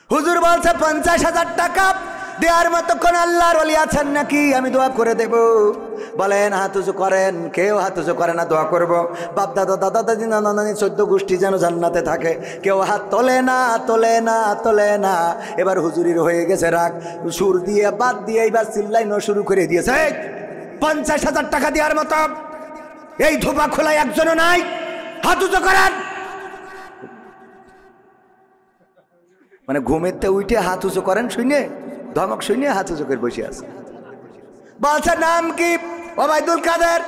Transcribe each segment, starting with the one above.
হুজুর বলছে 50,000 টাকা দেওয়ার মতো কোন আল্লাহর ওলি আছেন নাকি, আমি দোয়া করে দেব। বলেন হাত উঁচু করেন। কেউ হাত উঁচু করে না, দোয়া করব বাপ দাদা দাদা দাদি নানা নানি 14 গোষ্ঠী যেন জান্নাতে থাকে। কেউ হাত তোলে না, তোলে না, তোলে না। এবার হুজুরির হয়ে গেছে রাগ, সুর দিয়ে বাদ দিয়ে এবার চিল্লাইনো শুরু করে দিয়েছে। 50,000 টাকা দেওয়ার মতো এই ধোপা খোলায় একজনও নাই, হাত উঁচু করেন। মানে ঘুমেতে উঠে হাত উঁচু করেন শুনে, ধমক শুনে হাত উঁচু করে বসে আছে। বলছে নাম কি? ওবায়দুল কাদের।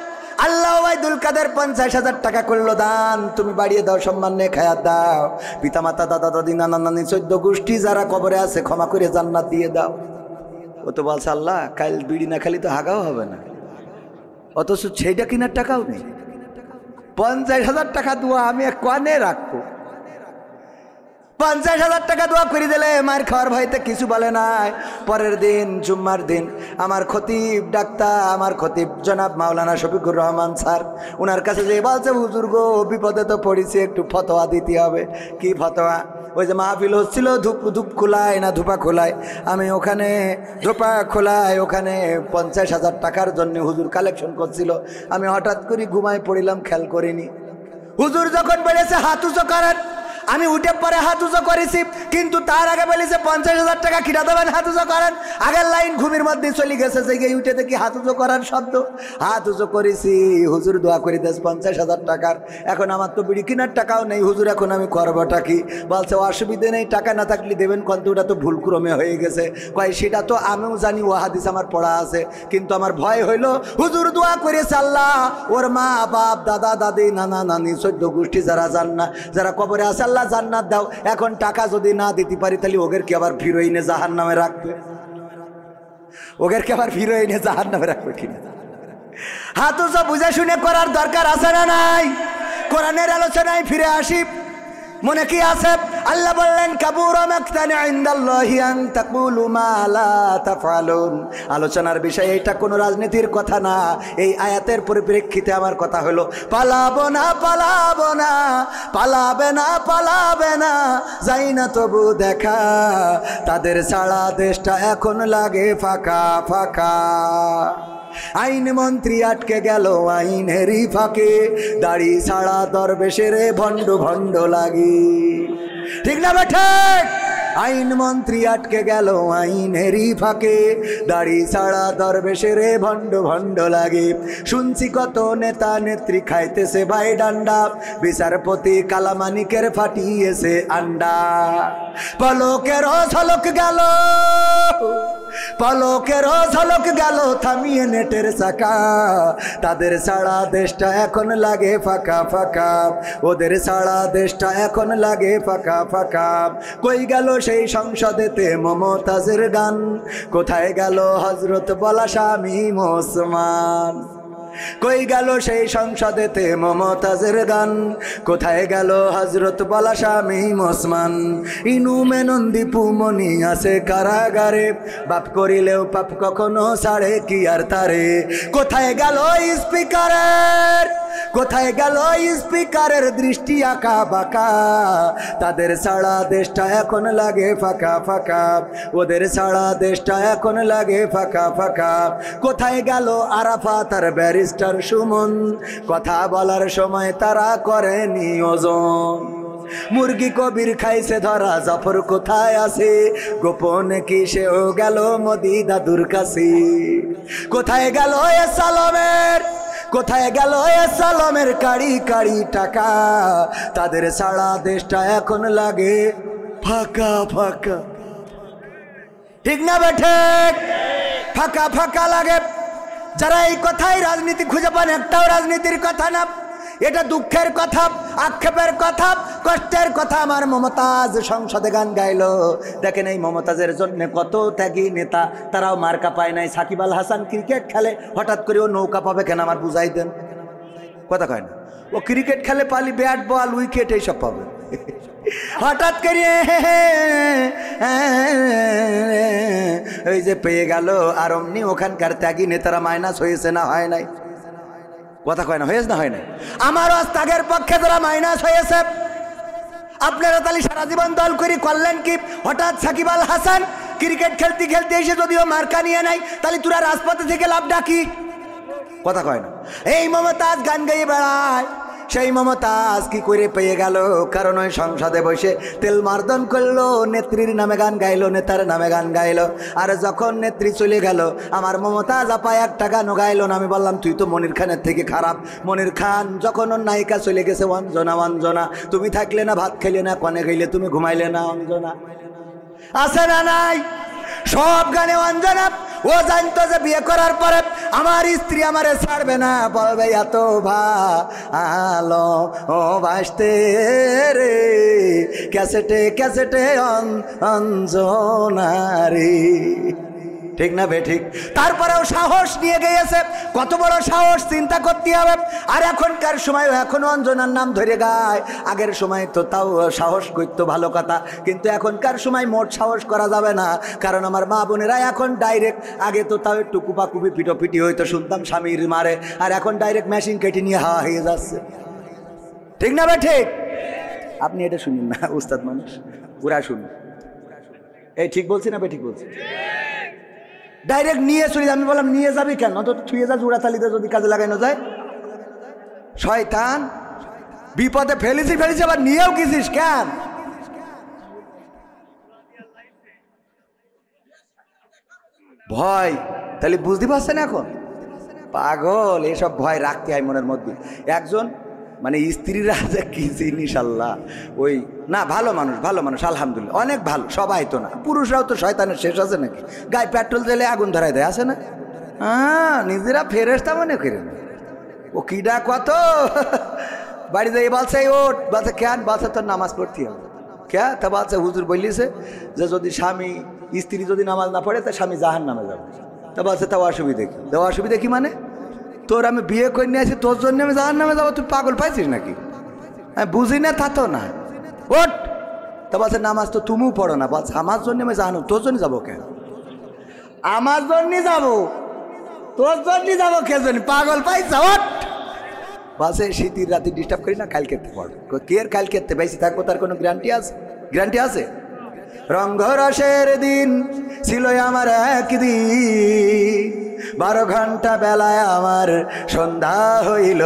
আল্লাহ ওবায়দুল কাদের 50,000 টাকা করলো দান, তুমি বাড়িয়ে দাও, সম্মান নিয়ে খায়াত দাও। পিতামাতা দাদা দাদি নানা নানি 14 গোষ্ঠী যারা কবরে আছে ক্ষমা করে জান্নাত দিয়ে দাও। ও তো বলছে আল্লাহ কাল বিড়ি না খালি তো হাগাও হবে না, অথচ সেইটা কিনার টাকাও নেই। 50,000 টাকা দোয়া আমি কানে রাখবো। 50,000 টাকা দোয়া করে দিলে মার খাওয়ার ভয়তে কিছু বলে নাই। পরের দিন জুম্মার দিন আমার খতিব ডাক্তার, আমার খতিব জনাব মাওলানা শফিকুর রহমান স্যার, ওনার কাছে যে বলছে হুজুর গো বিপদে তো পড়েছি, একটু ফতোয়া দিতে হবে। কি ফতোয়া? ওই যে মাহফিল হচ্ছিল ধূপ খোলায় না ধূপা খোলায়, আমি ওখানে ধূপা খোলায় ওখানে 50,000 টাকার জন্য হুজুর কালেকশন করছিল। আমি হঠাৎ করে ঘুমায় পড়িলাম, খেয়াল করিনি। হুজুর যখন বলেছে হাত উঁচু করেন, আমি উঠে পরে হাত উঁচু করেছি, কিন্তু তার আগে বলেছে 50,000 টাকা কিনা দেবেন, হাত উঁচু করেন। আগের লাইন ঘুমের মধ্যে চলে গেছে, যে উঠে দেখি হাত উঁচু করার শব্দ। হাত উঁচু করেছি, হুজুর দোয়া করে দেশ 50,000 টাকার। এখন আমার তো বিড়ি কেনার টাকাও নেই, হুজুর এখন আমি করবোটা কি? বলছে অসুবিধে নেই, টাকা না থাকলে দেবেন, কিন্তু ওটা তো ভুলক্রমে হয়ে গেছে। কয় সেটা তো আমিও জানি, ও হাদিস আমার পড়া আছে, কিন্তু আমার ভয় হইলো। হুজুর দোয়া করেছে আল্লাহ ওর মা বাপ দাদা দাদি নানা নানি 14 গোষ্ঠী যারা যারা কবরে আছে আল্লাহ জান্নাত দাও। এখন টাকা যদি না দিতে পারি তাহলে ওদের কি আবার ফিরোইনে জাহান্নামে রাখবে? ওদের কি আবার ফিরোইনে জাহান্নামে রাখবে কিনা? হাত উঁচু বুঝে শুনে করার দরকার আছে না নাই? কোরআনের আলোচনায় ফিরে আসি। মনে কি আছে? আল্লাহ বললেন কাবুরা মাকতান ইনদাল্লাহি আন তাকুলু মা লা তাফআলুন। আলোচনার বিষয় এটা কোনো রাজনীতির কথা না। এই আয়াতের পরিপ্রেক্ষিতে আমার কথা হলো পালাবো না, পালাবো না, পালাবে না, পালাবে না, যাই না তবু দেখা, তাদের সারা দেশটা এখন লাগে ফাঁকা ফাঁকা। আইন মন্ত্রী আটকে গেল আইনেরই ফাঁকে, দাড়ি ছাড়া দরবেশের ভণ্ড ভণ্ড লাগি। ঠিক না বেঠে? আইন মন্ত্রী আটকে গেল আইনেরই ফাঁকে, দাড়ি ছাড়া দরবেশের ভণ্ড ভণ্ড লাগে। শুনছি কত নেতা নেত্রী খাইতেছে ভাই ডান্ডা, বিচারপতি কালামানিকের ফাটিয়েছে আন্ডা। পলকের ঝলক গেল, পলকের ঝলক গেল থামিয়ে নেটের চাকা, তাদের সারা দেশটা এখন লাগে ফাঁকা ফাঁকা, ওদের সারা দেশটা এখন লাগে ফাঁকা ফাঁকা। কই গেল সেই সংসদেতে মমতাজের গান, কোথায় গেল হজরত বলা শামীম ওসমান? কই গেল সেই সংসদেতে মমতাজের গান, কোথায় গেল হজরত বলা শামীম ওসমান? ইনু মেনন দীপু মনি আছে কারাগারে, বাপ করিলেও পাপ কখনো ছাড়ে কি আর তারে। কোথায় গেল স্পিকারের, কোথায় গেল স্পিকারের দৃষ্টি আঁকা বাঁকা, তাদের সারা দেশটা এখন লাগে ফাঁকা ফাঁকা, ওদের সারা দেশটা এখন লাগে ফাঁকা ফাঁকা। কোথায় গেল আরাফাত আর ব্যারিস্টার সুমন, কথা বলার সময় তারা করে নিয়োজন? মুরগি কবির খাইছে ধরা, জাফর কোথায় আছে, গোপনে কি সেও গেল মোদি দাদুর কাছে? কোথায় গেল এ সালমের, কোথায় গেল এ সালমের কাড়ি কাড়ি টাকা, তাদের সারা দেশটা এখন লাগে ফাঁকা ফাঁকা। ঠিক না বেঠে? ফাঁকা ফাঁকা লাগে। যারা এই কথাই রাজনীতি খুঁজে পান, একটাও রাজনীতির কথা না, এটা দুঃখের কথা, আক্ষেপের কথা, কষ্টের কথা। আমার মমতাজ সংসদে গান গাইলো, দেখেন এই মমতাজের জন্য কত ত্যাগী নেতা, তারাও মার্কা পায় নাই। সাকিব আল হাসান ক্রিকেট খেলে, হঠাৎ করে ও নৌকা পাবে কেন? আমার বুঝাই দেন। কথা কয় না, ও ক্রিকেট খেলে পালি ব্যাট বল উইকেট এইসব পাবে, হঠাৎ করে ওই যে পেয়ে গেল। আর অমনি ওখানকার ত্যাগী নেতারা মাইনাস হয়েছে না হয় নাই? কথা কয় না, হয়েছে না হয় নাই? আমার ত্যাগের পক্ষে যারা মাইনাস হয়েছে, আপনারা তাহলে সারা জীবন দল করে করলেন কি? হঠাৎ সাকিব আল হাসান ক্রিকেট খেলতে খেলতে এসে যদিও মার্কা নিয়ে নাই, তাহলে তোরা রাজপথে থেকে লাভ ডাকি কথা কয় না। এই মমতাজ গান গাইয়ে বেড়ায়, সেই মমতাজ কি করে পেয়ে গেল? কারণ ওই সংসদে বসে তেল মার্দন করলো, নেত্রীর নামে গান গাইলো, নেতার নামে গান গাইলো। আর যখন নেত্রী চলে গেল, আমার মমতাজ আপা একটা গানও গাইলো না। আমি বললাম তুই তো মনির খানের থেকে খারাপ। মনির খান যখন ওর নায়িকা চলে গেছে, অঞ্জনা অঞ্জনা তুমি থাকলে না ভাত খেলে না, কনে গেলে তুমি ঘুমাইলে না, অঞ্জনা আছে না নাই? সব গানে অঞ্জনা। ও জানতো যে বিয়ে করার পরে আমার স্ত্রী আমারে ছাড়বে না, বলবে এত ভালো ও বাসতে রে, ক্যাসেটে ক্যাসেটে অঞ্জনা রে। ঠিক না বে ঠিক? তারপরেও সাহস নিয়ে গিয়েছে। কত বড় সাহস চিন্তা করতে হবে। আর এখনকার সময় এখনো অঞ্জনার নাম ধরে গায়। আগের সময় তো তাও সাহস করতো, ভালো কথা। কিন্তু এখনকার সময় মোট সাহস করা যাবে না, কারণ আমার মা বোনেরা এখন ডাইরেক্ট, আগে তো তাও একটু কুপাকুপি পিটোপিটি হইতো, শুনতাম স্বামীর মারে, আর এখন ডাইরেক্ট মেশিন কেটে নিয়ে হাওয়া হয়ে যাচ্ছে। ঠিক না বে ঠিক? আপনি এটা শুনুন না, উস্তাদ মানুষ, পুরা শুনুন। এই ঠিক বলছি না বে ঠিক বলছি? ডাইরেক্ট নিয়ে চলে যাবে। আমি বললাম নিয়ে যাবি কেন? তো থুয়ে যা জোড়া তালিতে যদি কাজে লাগানো যায়। শয়তান, বিপদে ফেলেছি আবার নিয়েও গেছিস কেন? ভয়, তাহলে বুঝতে পারছেন এখন? পাগল, এসব ভয় রাখতে হয় মনের মধ্যে। একজন মানে স্ত্রীরা যে কি জিনিস আল্লাহ, ওই না ভালো মানুষ, ভালো মানুষ আলহামদুলিল্লাহ, অনেক ভালো, সবাই তো না। পুরুষরাও তো শয়তানের শেষ আছে নাকি? গায়ে পেট্রোল দিলে আগুন ধরাই দেয়, আছে না? হ্যাঁ, নিজেরা ফেরেশতা মনে করেন। ও কিডা কত বাড়ি যাই বলছে ওট, বলছে কেন? বলছে তোর নামাজ পড়তে হবে। কে? তা বলছে হুজুর বললিছে যে যদি স্বামী স্ত্রী যদি নামাজ না পড়ে তা স্বামী জাহান নামে যাবে। তা বলছে তাও অসুবিধে কি? তাও অসুবিধে কি মানে? তোর আমি বিয়ে করে নিয়ে আসি, তোর জন্য আমি জাহান নামে যাবো? তুই পাগল পাইছিস নাকি? হ্যাঁ, বুঝি না তা তো না। ওট, তা বলছে নামাজ তো তুমিও পড়ো না। বলছে আমার জন্য আমি জাহান, তোর জন্য যাবো কেন? আমার জন্য যাবো, তোর জন্য যাবো কে জন্য? পাগল পাইছ? ওট, বলছে শীতের রাতে ডিস্টার্ব করি না, কাল খেতে পড়ো। কে কাল খেতে বেশি থাকবো তার কোনো গ্যারান্টি আছে? গ্যারান্টি আছে? রঙ্গরসের দিন ছিল আমার একদিন, 12 ঘন্টা বেলায় আমার সন্ধ্যা হইল,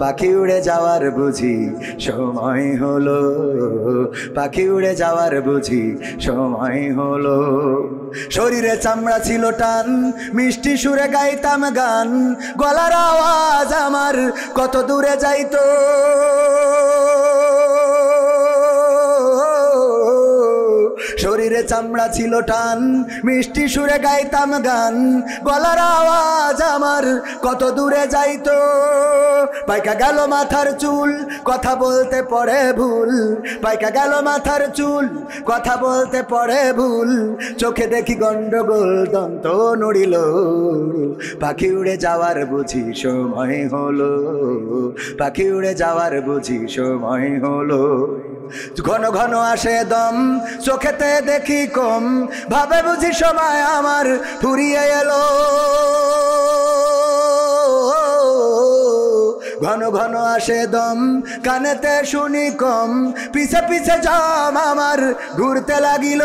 পাখি উড়ে যাওয়ার বুঝি সময় হলো, পাখি উড়ে যাওয়ার বুঝি সময় হলো। শরীরে চামড়া ছিল টান, মিষ্টি সুরে গাইতাম গান, গলার আওয়াজ আমার কত দূরে যাইতো। শরীরে চামড়া ছিল টান, মিষ্টি সুরে গাইতাম গান, গলার আওয়াজ আমার কত দূরে যাইতো। পাইকা গেল মাথার চুল, কথা বলতে পড়ে ভুল, পাইকা গেল মাথার চুল, কথা বলতে পড়ে ভুল, চোখে দেখি গন্ডগোল, দন্ত নড়িল, পাখি উড়ে যাওয়ার বুঝি সময় হলো, পাখি উড়ে যাওয়ার বুঝি সময় হলো। ঘন ঘন আসে দম, চোখেতে দেখি কম, ভাবে বুঝি সময় আমার ফুরিয়ে এলো। ঘন ঘন আসে দম, কানেতে শুনি কম, পিছে পিছে জাম আমার ঘুরতে লাগিল।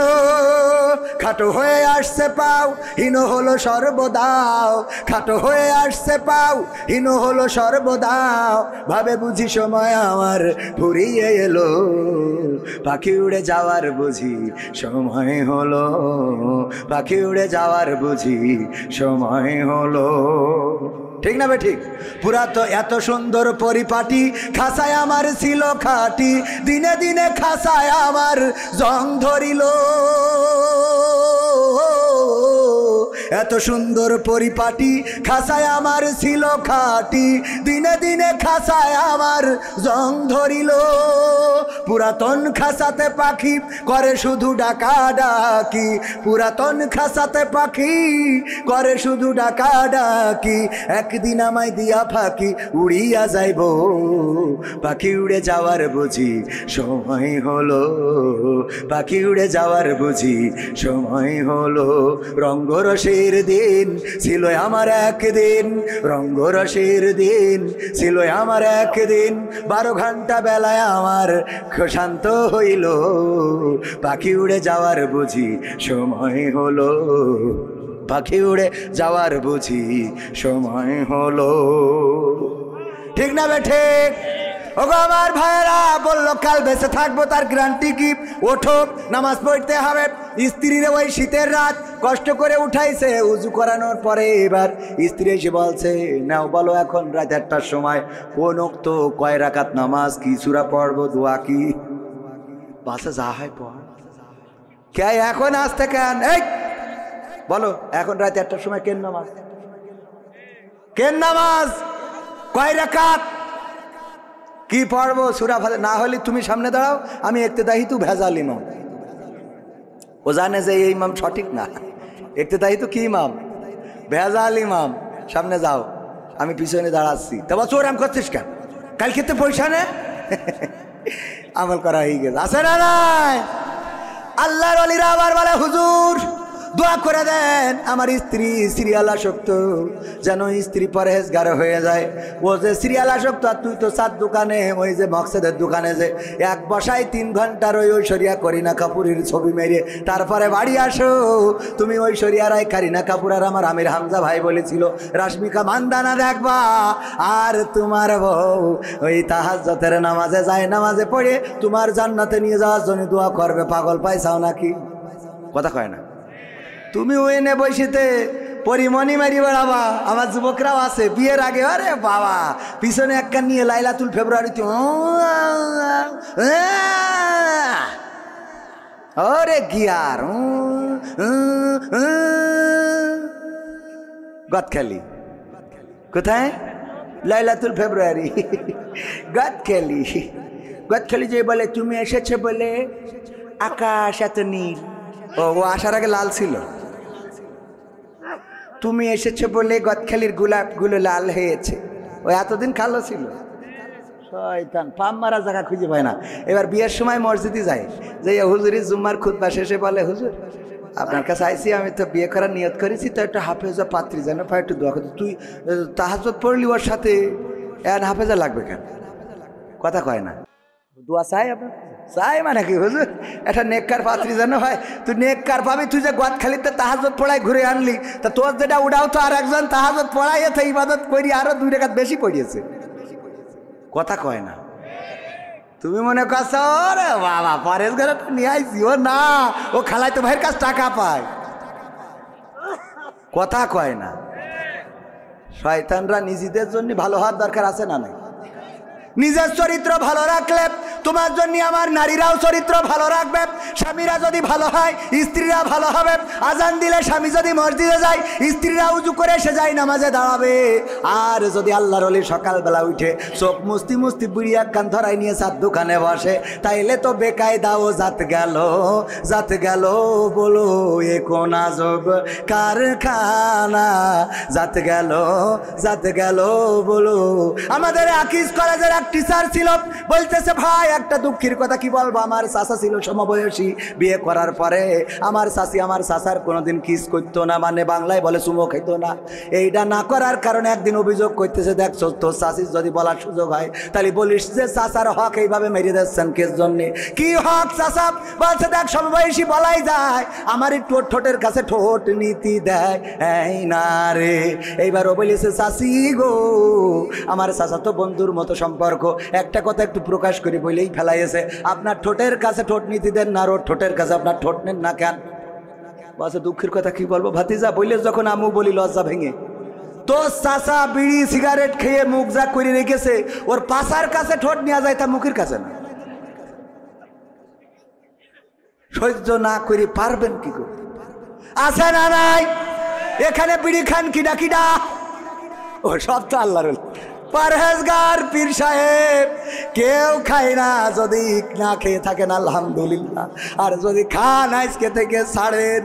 খাটো হয়ে আসছে পাও, হীন হলো সর্বদাও, খাটো হয়ে আসছে পাও, হীন হলো সর্বদাও, ভাবে বুঝি সময় আমার ফুরিয়ে এলো, পাখি উড়ে যাওয়ার বুঝি সময় হলো, পাখি উড়ে যাওয়ার বুঝি সময় হলো। ঠিক না বে ঠিক? পুরা তো এত সুন্দর পরিপাটি, খাসায় আমার ছিল খাটি, দিনে দিনে খাসায় আমার জং ধরিল। এত সুন্দর পরিপাটি, খাসায় আমার ছিল খাটি, দিনে দিনে খাসায় আমার জং ধরিল। পুরাতন খাসাতে পাখি করে শুধু ডাকা ডাকি, পুরাতন খাসাতে পাখি করে শুধু ডাকা ডাকি, একদিন আমায় দিয়া ফাঁকি উড়িয়া যাইব, পাখি উড়ে যাওয়ার বুঝি সময় হলো, পাখি উড়ে যাওয়ার বুঝি সময় হলো। রঙ্গরসের দিন ছিল আমার একদিন, রঙ্গরসের দিন ছিল আমার একদিন, 12 ঘন্টা বেলায় আমার শান্ত হইল, পাখি উড়ে যাওয়ার বুঝি সময় হলো, পাখি উড়ে যাওয়ার বুঝি সময় হলো। ঠিক না বেঠে? ওগো আমার ভাইয়েরা, বললো কাল বেঁচে থাকবো তার গ্যারান্টি কি? ওঠো, নামাজ পড়তে হবে। স্ত্রীর ওই শীতের রাত কষ্ট করে উঠাইছে, উজু করানোর পরে এবার স্ত্রী এসে বলছে, নাও বলো এখন রাত 1টার সময় কোন ওক্ত কয় রাকাত নামাজ, কি সূরা পড়বো, দোয়া কি? বাসে যা হয় পড়, কে এখন আসতে কেন? এই বলো এখন রাত 1টার সময় কেন নামাজ, কেন নামাজ, কয় রাকাত, কি পড়বো, সূরা ফাতিহা? না হলে তুমি সামনে দাঁড়াও, আমি ইক্তেদাহি তু ভেজাল ইমাম। ও জানে যে এই ইমাম সঠিক না, ইক্তেদাহি তো কি ইমাম, ভেজাল ইমাম। সামনে যাও, আমি পিছনে দাঁড়াচ্ছি। তা বলছো ওরাম করছিস কেন, কাল খেতে পয়সা নে। আমল করা হয়ে গেছে, আছে না নাই? আল্লাহর ওলিরা আবার বলে, হুজুর দোয়া করে দেন আমার স্ত্রী সিরিয়াল আসক্ত, যেন স্ত্রী পরহেজগার হয়ে যায়। ও যে সিরিয়াল আসক্ত, আর তুই তো চার দোকানে, ওই যে মকসেদের দোকানে যে এক বসায় 3 ঘন্টার ওই ঐশ্বরিয়া করিনা কাপুরের ছবি মেরে তারপরে বাড়ি আসো। তুমি ঐশ্বরিয়া রায়, কারিনা কাপুর আর আমার আমির হামজা ভাই বলেছিল রাশমিকা মান্দানা দেখবা, আর তোমার বউ ওই তাহাজ্জুদের নামাজে যায়, নামাজে পড়ে তোমার জান্নাতে নিয়ে যাওয়ার জন্য দোয়া করবে। পাগল পাইছাও নাকি? কথা কয় না। তুমি ওই নে বসিতে পরিমণি মারি বেড়াবা, আমার যুবকরাও আছে বিয়ের আগে, আরে বাবা পিছনে একটা নিয়ে লাইলাতুল ফেব্রুয়ারিতে, ওরে গিয়ার গদখালি, কোথায়? লাইলাতুল ফেব্রুয়ারি, গদখালি। গদখালি যে বলে তুমি এসেছে বলে আকাশ এত নীল, ও আসার আগে লাল ছিল, তুমি এসেছো বলে গদখালির গোলাপগুলো লাল হয়েছে, ও এতদিন কালো ছিল। শয়তান পাম মারা জায়গা খুঁজে পায় না। এবার বিয়ের সময় মসজিদে যায়, যে হুজুরি জুম্মার খুতবা শেষে বলে, হুজুর আপনার কাছে আইসি, আমি তো বিয়ে করার নিয়ত করেছি, তো একটা হাফেজা পাত্রী যেন পায়, একটু দোয়া করতে। তুই তাহাজ্জুদ পড়লি, ওর সাথে হাফেজা লাগবে কেন? কথা কয় না। দোয়া চাই আপনার, চাই মানে কি হুজুর একটা নেককার পাত্রী যেন হয়। তুই নেককার পাবি, তুই যে গদখালিতে তাহাজ্জুদ পড়াই ঘুরে আনলি, তা তোর যেটা উড়াও তো আর একজন তাহাজ্জুদ পড়াই এতে ইবাদত করি আরো 2 রাকাত বেশি পড়িয়েছে। কথা কয় না। তুমি মনে করছো রে বাবা পরেশ ঘরে নিয়ে আইসি, ও না, ও খালাই তো ভাইয়ের কাছে টাকা পায়। কথা কয় না। শয়তানরা নিজেদের জন্য ভালো হওয়ার দরকার আছে না নাই? নিজের চরিত্র ভালো রাখলে তোমার জন্য আমার নারীরাও চরিত্র ভালো রাখবে। স্বামীরা যদি ভালো হয় স্ত্রীরা ভালো হবে। আজান দিলে স্বামী যদি মসজিদে যায় স্ত্রীরা উজু করে সে যায় নামাজে দাঁড়াবে। আর যদি আল্লাহর ওলি সকালবেলা উঠে চোখ মুস্তি মুস্তি বুড়ি এক কান ধরাই নিয়ে চার দোকানে বসে, তাইলে তো বেকায়দাও জাত গেল বলো এ কোন আজব কারখানা, জাত গেল বলো। আমাদের আকিজ কলেজের টিচার ছিল, বলতেছে ভাই একটা দুঃখের কথা কি বলবো, আমার চাচা ছিল সমবয়সী, বিয়ে করার পরে আমার চাচি আমার চাচার কোনোদিন কিস করতো না, মানে বাংলায় বলে চুমো খাইতো না। এইটা না করার কারণে একদিন অভিযোগ করতেছে, দেখছো তোর চাচির যদি বলার সুযোগ হয় তাহলে বলিস যে চাচার হক এইভাবে মেরে দিচ্ছেন কেস জন্যে। কি হক চাচা? বলছে দেখ সমবয়সী বলাই যায়, আমার ঠোঁট ঠোঁটের কাছে ঠোঁট নীতি দেয় এই না রে। এইবারও বলেছে চাচি গো আমার চাচা তো বন্ধুর মতো সম্পর্ক, একটা কথা একটু প্রকাশ করি বলেই ফেলাইছে, আপনার ঠোঁটের কাছে ঠোঁট নীতি দেন না, ওর ঠোঁটের কাছে আপনার ঠোঁট নেন না কেন? বলছে দুঃখের কথা কি বলবো ভাতিজা, বললে যখন আমু বলি লজ্জা ভেঙে। তো চাচা বিড়ি সিগারেট খেয়ে মুখ যা করে রেখেছে, ওর পাশার কাছে ঠোঁট নেওয়া যায় তা মুখের কাছে না। সহ্য না করে পারবেন কি করে? আছে না নাই? এখানে বিড়ি খান কিডা ও সব তো আল্লাহর পরহেজগার পীর সাহেব। কেউ খায় না, যদি না খেয়ে থাকেন আলহামদুলিল্লাহ, আর যদি খান আজকে থেকে ছাড়েন,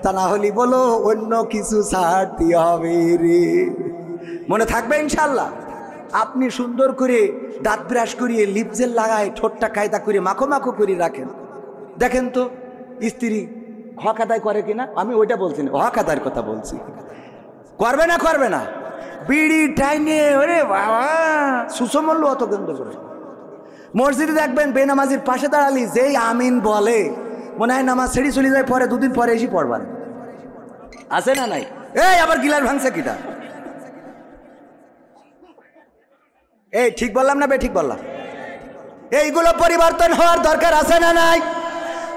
তা না হলে বলো অন্য কিছু ছাড়তে হবে রে। মনে থাকবে ইনশাল্লাহ। আপনি সুন্দর করে দাঁত ব্রাশ করিয়ে লিপ জেল লাগায় ঠোঁটটা কায়দা করে মাখো করে রাখেন। দেখেন তো স্ত্রী হক আদায় করে কিনা, আমি ওইটা বলছি না, হক আদায়ের কথা বলছি। করবে না করবে না, বিড়ি টাইনে ওরে বাবা সুসমল্য অত গন্ধ করে। মসজিদে দেখবেন বেনামাজির পাশে দাঁড়ালি যেই আমিন বলে মনে হয় নামাজ ছেড়ে চলে যায়, পরে দুদিন পরে এসে পড়বার আছে না নাই? এই আবার গিলার ভাঙছে কিটা? এই ঠিক বললাম না বে ঠিক বললাম? এইগুলো পরিবর্তন হওয়ার দরকার আছে না নাই?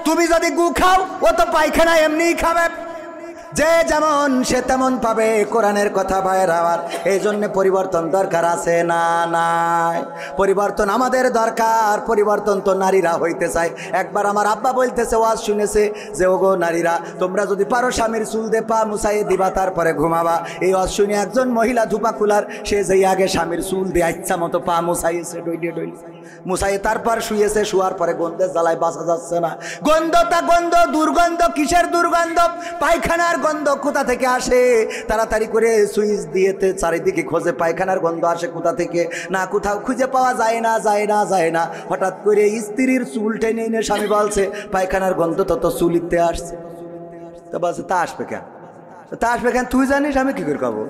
তুমি যদি গু খাও ও তো পায়খানা এমনিই খাবে, যে যেমন সে তেমন পাবে। কোরআনের কথা ভাইয়ের আমার, এই জন্য পরিবর্তন দরকার আছে না নাই? পরিবর্তন আমাদের দরকার। পরিবর্তন তো নারীরা হইতে চায়। একবার আমার আব্বা বলতেছে, ওয়াজ শুনেছে যে ওগো নারীরা, তোমরা যদি পারো স্বামীর চুল দে পা মুছাইয়ে দিবা তারপরে ঘুমাবা। এই ওয়াজ শুনে একজন মহিলা ধুপা কুলার, সে যেই আগে স্বামীর চুল দিয়ে ইচ্ছা মতো পা মুছাইয়েছে, ডইলে মুছাইয়ে তারপর শুয়েছে। শুয়ার পরে গন্ধের জ্বালায় বাঁচা যাচ্ছে না। গন্ধটা গন্ধ, দুর্গন্ধ। কিসের দুর্গন্ধ? পায়খানার গন্ধ। কোথা থেকে আসে? তাড়াতাড়ি করে সুইচ দিয়েতে চারিদিকে খোঁজে পায়খানার গন্ধ আসে কোথা থেকে, না কোথাও খুঁজে পাওয়া যায় না, যায় না, যায় না। হঠাৎ করে স্ত্রীর চুল টেনে এনে স্বামী বলছে, পায়খানার গন্ধ তো চুলিতে আসছে। তো বলছে, তা আসবে কেন? তা আসবে কেন তুই জানিস, আমি কি করে খাবো?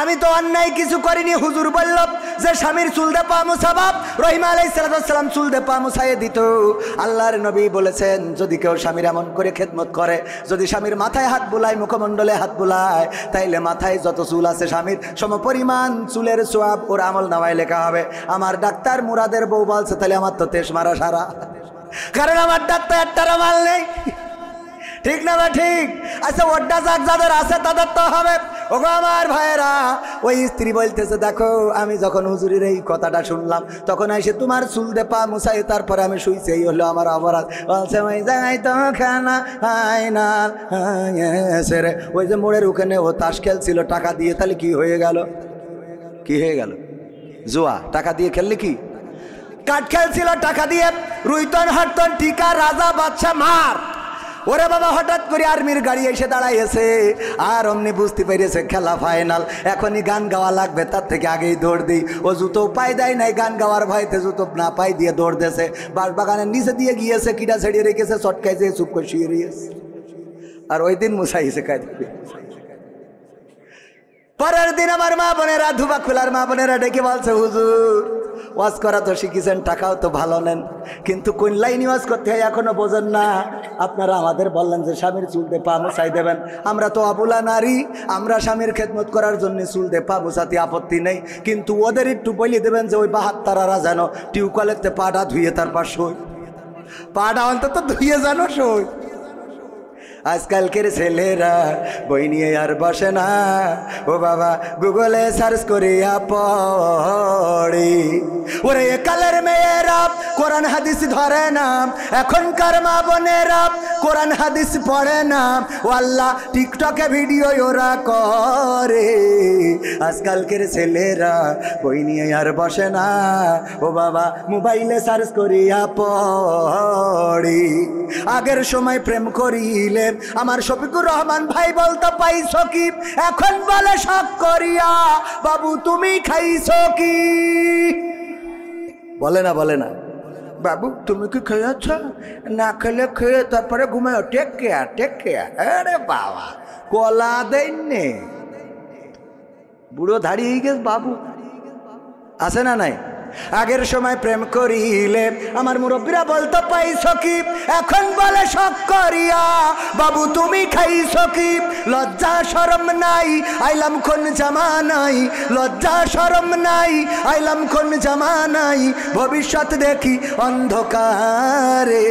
আমি তো অন্যায় কিছু করিনি। হুজুর বলল যে স্বামীর চুল দে পা মুছাবা। রহিমা আলাইহিস সালাম চুল দে পা মুছাইয়ে দিত। আল্লাহর নবী বলেছেন, যদি কেউ স্বামীর এমন করে খেদমত করে, যদি স্বামীর মাথায় হাত বুলায়, মুখমণ্ডলে হাত বুলায়, তাইলে মাথায় যত চুল আছে স্বামীর সমপরিমাণ চুলের সোয়াব ওর আমল নামায় লেখা হবে। আমার ডাক্তার মুরাদের বউ বলছে, তাহলে আমার তো তেজ মারা সারা, কারণ আমার ডাক্তার একটারও মাল নেই। ঠিক না বা ঠিক? আচ্ছা ওটা যাক যাদের আছে তাদের তো হবে। ওগো আমার ভাইয়েরা, ওই স্ত্রী বলতেছে, দেখো আমি যখন হুজুরের এই কথাটা শুনলাম তখন এসে তোমার চুল দে পা মুছাই তারপরে আমি শুইছি, এই হলো আমার অপরাধ। বলছে, ওই জায়গায় তো খানা হয় না রে। ওই যে মোড়ের ওখানে ও তাস খেলছিল টাকা দিয়ে, তাহলে কি হয়ে গেল? কি হয়ে গেল? জুয়া। টাকা দিয়ে খেললে কি? কাঠ খেলছিল টাকা দিয়ে, রুইতন হাটতন টিকা রাজা বাদশা মার। ওরে বাবা, হঠাৎ করে আর্মির গাড়ি এসে দাঁড়াইছে, আর অমনি বুঝতে পেরেছে খেলা ফাইনাল, এখনই গান গাওয়া লাগবে, তার থেকে আগেই দৌড় দিই। ও জুতো পায়ে দেয় নাই, গান গাওয়ার ভয়তে জুতো না পাই দিয়ে দৌড় দিয়েছে। বাঁশবাগানের নিচে দিয়ে গিয়েছে, কিটা ছেড়িয়ে রেখেছে, চটকাইছে, চুপ করে শুয়ে রয়েছে। আর ওই দিন মুছাইছে কাঁদবে। পরের দিন আমার মা বোনেরা, ধুবা খোলার মা বোনেরা ডেকে বলছে, হুজুর ওয়াজ করা তো শিখেছেন, টাকাও তো ভালো নেন, কিন্তু কোন লাইনে ওয়াজ করতে হয় এখনো বোঝেন না। আপনারা আমাদের বললেন যে স্বামীর চুল দিয়ে পা মুছাই দেবেন। আমরা তো আবুলা নারী, আমরা স্বামীর খেদমত করার জন্য চুল দিয়ে পা মুছাতে আপত্তি নেই, কিন্তু ওদের একটু বলে দেবেন যে ওই বাহাত্তারারা যেন টিউবওয়েলেতে পাটা ধুয়ে তারপর শোয়, পাটা অন্তত ধুয়ে যেন শোয়। আজকালকের ছেলেরা বই নিয়ে আর বসে না, ও বাবা গুগলে সার্চ করিয়া পড়ে। ওরে কালের মেয়েরা কোরআন হাদিস ধরে না, এখনকার মা বোনেরা কোরআন হাদিস পড়ে না, ও আল্লাহ টিকটকে ভিডিও ওরা করে। আজকালকের ছেলেরা বই নিয়ে আর বসে না, ও বাবা মোবাইলে সার্চ করিয়া পড়ে। আগের সময় প্রেম করিলে আমার শফিকুর রহমান ভাই বলতো পাইছো কি, এখন বলে শখ করিয়া বাবু তুমি খাইছো কি? বলে না, বলে না, বাবু তুমি কি খেয়েছ? না খেলে খেয়ে তারপরে ঘুমায়, টেক কেয়ার, টেক কেয়ার। আরে বাবা, কলা দেননি, বুড়ো দাঁড়িয়ে গেছে বাবু, আছে না নাই? আগের সময় প্রেম করিলে আমার মুরব্বীরা বলতো পাইছো কি, এখন বলে শখ করিয়া বাবু তুমি খাইছো কি? লজ্জা শরম নাই, আইলাম কোন জামানাই, লজ্জা শরম নাই, আইলাম কোন জামানাই, ভবিষ্যৎ দেখি অন্ধকারে।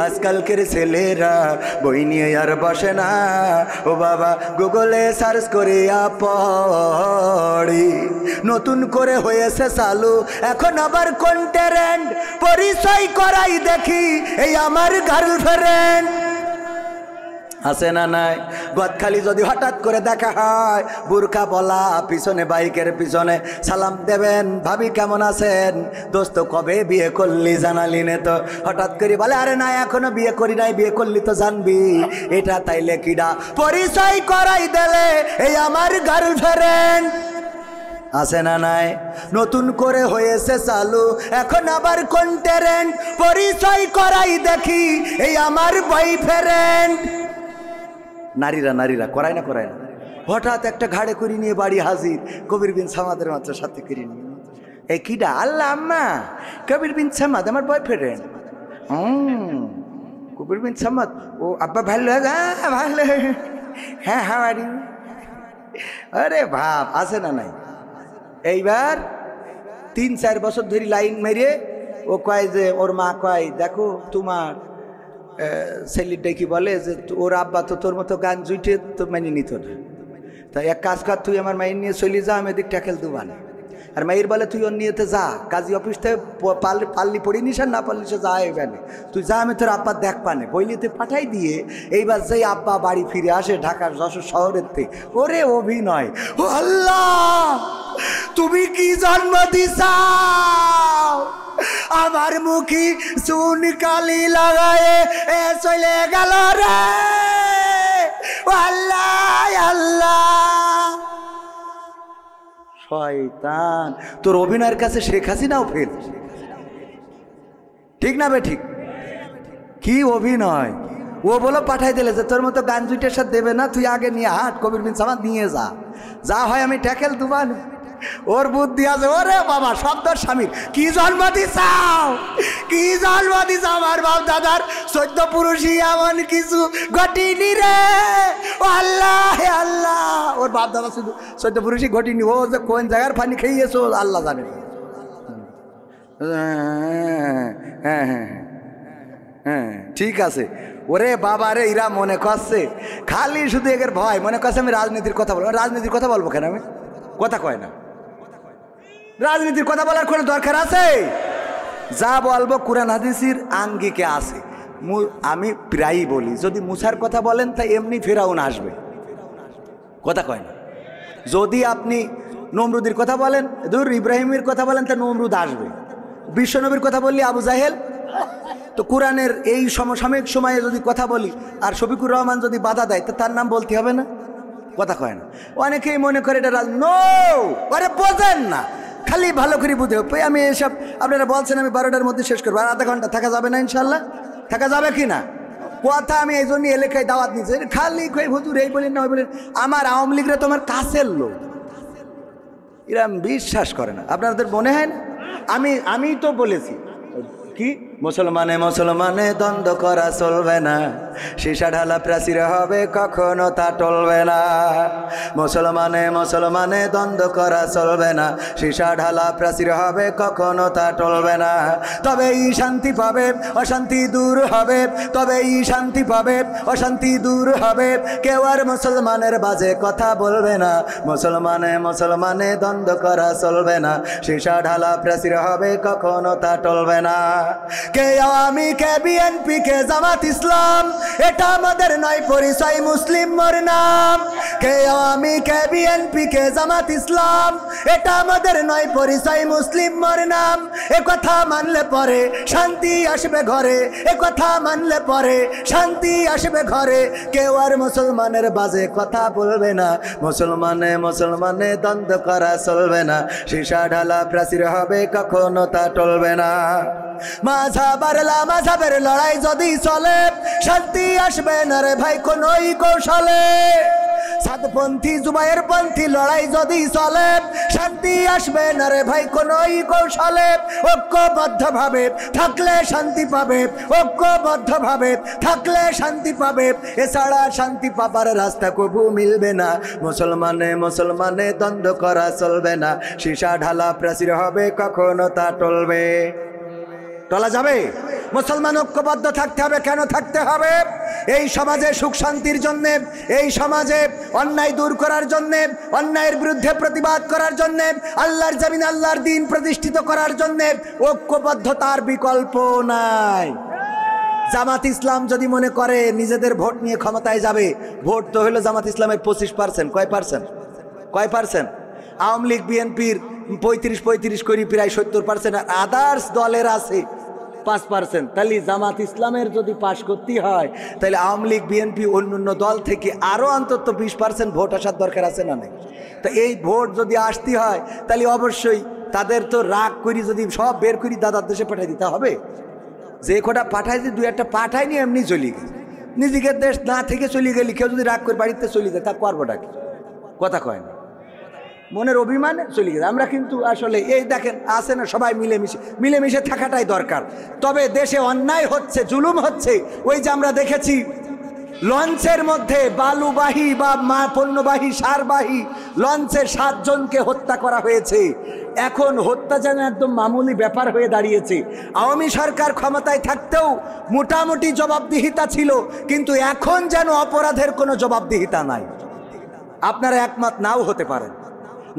আজকালকের ছেলেরা বই নিয়ে আর বসে না, ও বাবা গুগলে সার্চ করিয়া পড়ে। নতুন করে হয়েছে চালু এখন আবার কোন ট্রেন্ড, পরিচয় করাই দেখি এই আমার গার্লফ্রেন্ড, আছে না নাই? গদখালি যদি হঠাৎ করে দেখা হয়, বুরকা বলা, পিছনে বাইকের পিছনে সালাম দেবেন, ভাবি কেমন আছেন, দোস্ত কবে বিয়ে করলি জানালি নে তো, হঠাৎ করে বলে আরে না এখনো বিয়ে করি নাই, বিয়ে করলি তো জানবি। এটা তাইলে কিডা? পরিচয় করাই দিলে এই আমার গার্লফ্রেন্ড। আছে না নাই? নতুন করে হয়েছে চালু, এখন আবার কোন ট্রেন্ড, পরিচয় করাই দেখি এই আমার বয়ফ্রেন্ড। নারীরা নারীরা করায় না করায় না। হঠাৎ একটা ঘাড়ে করে নিয়ে বাড়ি হাজির, কবির বিন সামাদের মাত্র সাথে করে নিয়ে। এই কিডা? আল্লাহ আম্মা, কবির বিন সামাদ আমার বয়ফ্রেন্ড। কবির বিন সামাদ, ও আব্বা ভালো? ভালো। হ্যাঁ হ্যাঁ বাড়ি। আরে ভাব, আছে না নাই? এইবার 3-4 বছর ধরে লাইন মেরে ও কয় যে, ওর মা কয়, দেখো তোমার ছেলেটা কি বলে যে ওর আব্বা তো তোর মতো গান জুইটে তো মানে নিত না, তাই এক কাজ কর, তুই আমার মায়ের নিয়ে চলি যা, আমি এদিক ট্যাকেল দুবানে। আর মায়ের বলে তুই ওর নিয়েতে যা, কাজী অফিস থেকে পাল্লি পড়িনিস আর না পারলি সে যা এখানে, তুই যা, আমি তোর আব্বা দেখ পানে বইলিতে পাঠাই দিয়ে। এইবার যেই আব্বা বাড়ি ফিরে আসে ঢাকার যশোর শহরের থেকে, ওরে অভিনয়! ও আল্লাহ, তুমি কি জন্ম দিছাও, আমার মুখী চুন কালি লাগায়ে এ চলে গেল রে। ও আল্লাহ আল্লাহ, শয়তান! তোর অভিনয়ের কাছে শেখ হাসিনাও ফেল। ঠিক না বে ঠিক? কি অভিনয়! ও বলো পাঠাই দিলে যে তোর মতো গান জুইটের সাথে দেবে না, তুই আগে নিয়ে হাট, কবির বিন সামাদ নিয়ে যা, যা হয় আমি ট্যাকেল দুবান। ওর বুদ্ধি আছে। ওরে বাবা, শব্দর স্বামীর কি জন্ম দিছাও, কি জন্ম দিছাও, আমার বাপ দাদার 14 পুরুষই এমন কিছু ঘটিনি রে। ও আল্লাহ আল্লাহ, ওর বাপ দাদা শুধু 14 পুরুষই ঘটিনি, ও যে কোন জায়গার পানি খেয়েছো আল্লাহ জানে। হ্যাঁ হ্যাঁ হ্যাঁ, ঠিক আছে। ওরে বাবা রে, এরা মনে করছে খালি শুধু এর ভয়, মনে করছে আমি রাজনীতির কথা বলবো। রাজনীতির কথা বলবো কেন? আমি কথা কয় না, রাজনীতির কথা বলার কোনো দরকার আছে? যা বলবো কোরআন হাদিসের আঙ্গিকে আছে। আমি প্রায়ই বলি, যদি মুসার কথা বলেন তাই এমনি ফেরাউন আসবে, কথা কয় না। যদি আপনি নমরুদের কথা বলেন, ধর ইব্রাহিমের কথা বলেন, তা নমরুদ আসবে। বিশ্বনবীর কথা বললি আবু জাহেল। তো কোরআনের এই সমসাময়িক সময়ে যদি কথা বলি আর শফিকুর রহমান যদি বাধা দেয়, তো তার নাম বলতে হবে না, কথা কয় না। অনেকেই মনে করে এটা নো, আরে বোঝেন না, খালি ভালো করে বুঝে। আমি এসব আপনারা বলছেন আমি 12টার মধ্যে শেষ করবো, আর আধা ঘন্টা থাকা যাবে না? ইনশাল্লাহ থাকা যাবে কি না? কথা আমি এই জন্য এলাকায় দাওয়াত নিচ্ছি, খালি কই হুজুর এই বলেন না ওই বলেন। আমার আওয়ামী লীগরা তোমার কাছের লোক, এরা বিশ্বাস করে না। আপনাদের মনে হয় না? আমি তো বলেছি কি, মুসলমানে মুসলমানে দ্বন্দ্ব করা চলবে না, সীসা ঢালা প্রাচীর হবে কখনো তা টলবে না। মুসলমানে মুসলমানে দ্বন্দ্ব করা চলবে না, সীসা ঢালা প্রাচীর হবে কখনো তা টলবে না। তবেই শান্তি পাবে, অশান্তি দূর হবে, তবেই শান্তি পাবে, অশান্তি দূর হবে। কেউ আর মুসলমানের বাজে কথা বলবে না, মুসলমানে মুসলমানে দ্বন্দ্ব করা চলবে না, সীসা ঢালা প্রাচীর হবে কখনো তা টলবে না। কে আওয়ামী, কে বিএনপি, কে জামাত ইসলাম, এটা আমাদের নয় পরিচয়, মুসলিম মোর নাম। কে আওয়ামী, কে বিএনপি, কে জামাত ইসলাম, এটা আমাদের নয় পরিচয়, মুসলিম মোর নাম। এ কথা মানলে পরে শান্তি আসবে ঘরে, এ কথা মানলে পরে শান্তি আসবে ঘরে। কেউ আর মুসলমানের বাজে কথা বলবে না, মুসলমানে মুসলমানে দ্বন্দ্ব করা চলবে না, সীসা ঢালা প্রাচীর হবে কখনো তা টলবে না। মাঝাবের লড়াই যদি চলে, শান্তি আসবে না রে ভাই কোনই কৌশলে। সাতপন্থী জুবাইর পন্থী লড়াই যদি চলে, শান্তি আসবে না রে ভাই কোনই কৌশলে। ঐক্যবদ্ধ ভাবে থাকলে শান্তি পাবে, ঐক্যবদ্ধ ভাবে থাকলে শান্তি পাবে, এছাড়া শান্তি পাবার রাস্তা কবু মিলবে না। মুসলমানে মুসলমানে দ্বন্দ্ব করা চলবে না, সীসা ঢালা প্রাচীর হবে কখনো তা টলবে, টলা যাবে। মুসলমান ঐক্যবদ্ধ থাকতে হবে। কেন থাকতে হবে? এই সমাজে সুখ শান্তির জন্যে, এই সমাজে অন্যায় দূর করার জন্যে, অন্যায়ের বিরুদ্ধে প্রতিবাদ করার জন্যে, আল্লাহর জমিন আল্লাহর দ্বীন প্রতিষ্ঠিত করার জন্যে ঐক্যবদ্ধতার বিকল্প নাই। জামাত ইসলাম যদি মনে করে নিজেদের ভোট নিয়ে ক্ষমতায় যাবে, ভোট তো হলো জামাত ইসলামের 25%। কয় পার্সেন্ট? আওয়ামী লীগ বিএনপির 35 করি প্রায় 70%। আর আদার্স দলের আছে 5%, তাহলে জামাত ইসলামের যদি পাশ করতে হয় তাহলে আওয়ামী লীগ বিএনপি অন্যান্য দল থেকে আরও অন্তত 20% ভোট আসার দরকার আছে না নাই? তো এই ভোট যদি আসতে হয় তাহলে অবশ্যই তাদের তো রাগ করি যদি সব বের করি দাদার দেশে পাঠাই দিতে হবে। যে কটা পাঠাই দিয়ে 2-1টা পাঠায়নি এমনি চলে গেছে। নিজেদের দেশ না থেকে চলে গেলি, কেউ যদি রাগ করে বাড়িতে চলে যায় তা করবোটা কি? কথা কয় না, মনের অভিমানে চলে গেছে। আমরা কিন্তু আসলে এই দেখেন আছে না, সবাই মিলেমিশে থাকাটাই দরকার। তবে দেশে অন্যায় হচ্ছে, জুলুম হচ্ছে। ওই যে আমরা দেখেছি লঞ্চের মধ্যে বালুবাহী বা পণ্যবাহী সারবাহী লঞ্চের 7 জনকে হত্যা করা হয়েছে। এখন হত্যা যেন একদম মামুলি ব্যাপার হয়ে দাঁড়িয়েছে। আওয়ামী সরকার ক্ষমতায় থাকতেও মোটামুটি জবাবদিহিতা ছিল, কিন্তু এখন যেন অপরাধের কোনো জবাবদিহিতা নাই। আপনারা একমত নাও হতে পারেন,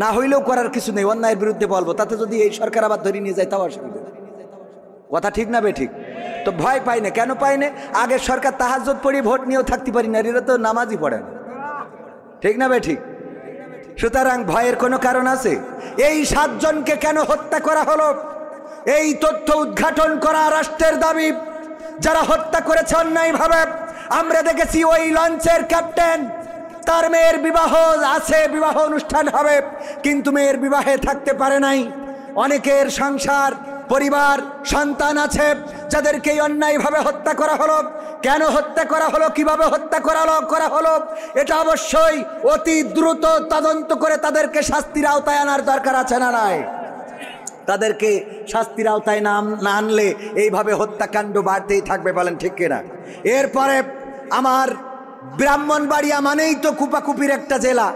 না হইলেও করার কিছু নেই, অন্যায়ের বিরুদ্ধে বলবো। তাতে যদি এই সরকার আবার ধরে নিয়ে যায় তাও অসুবিধা। কথা ঠিক না বে ঠিক? তো ভয় পাই না, কেন পাই না? আগের সরকার তাহাজ্জুদ পড়ি ভোট নিয়েও থাকতে পারি না, এরা তো নামাজই পড়ে না। ঠিক না বে ঠিক? সুতরাং ভয়ের কোনো কারণ আছে? এই 7 জনকে কেন হত্যা করা হলো, এই তথ্য উদ্ঘাটন করা রাষ্ট্রের দাবি। যারা হত্যা করেছে অন্যায়ভাবে, আমরা দেখেছি ওই লঞ্চের ক্যাপ্টেন, তার মেয়ের বিবাহ আছে, বিবাহ অনুষ্ঠান হবে, কিন্তু মেয়ের বিবাহে থাকতে পারে নাই। অনেকের সংসার, পরিবার, সন্তান আছে যাদেরকে অন্যায়ভাবে হত্যা করা হলো। কেন হত্যা করা হলো, কিভাবে হত্যা করা হলো, এটা অবশ্যই অতি দ্রুত তদন্ত করে তাদেরকে শাস্তির আওতায় আনার দরকার আছে না নাই? তাদেরকে শাস্তির আওতায় না আনলে এইভাবে হত্যাকাণ্ড বাড়তেই থাকবে, বলেন ঠিক কিনা? এরপরে আমার ব্রাহ্মণবাড়িয়া মানেই তো কুপাকুপির একটা জেলা।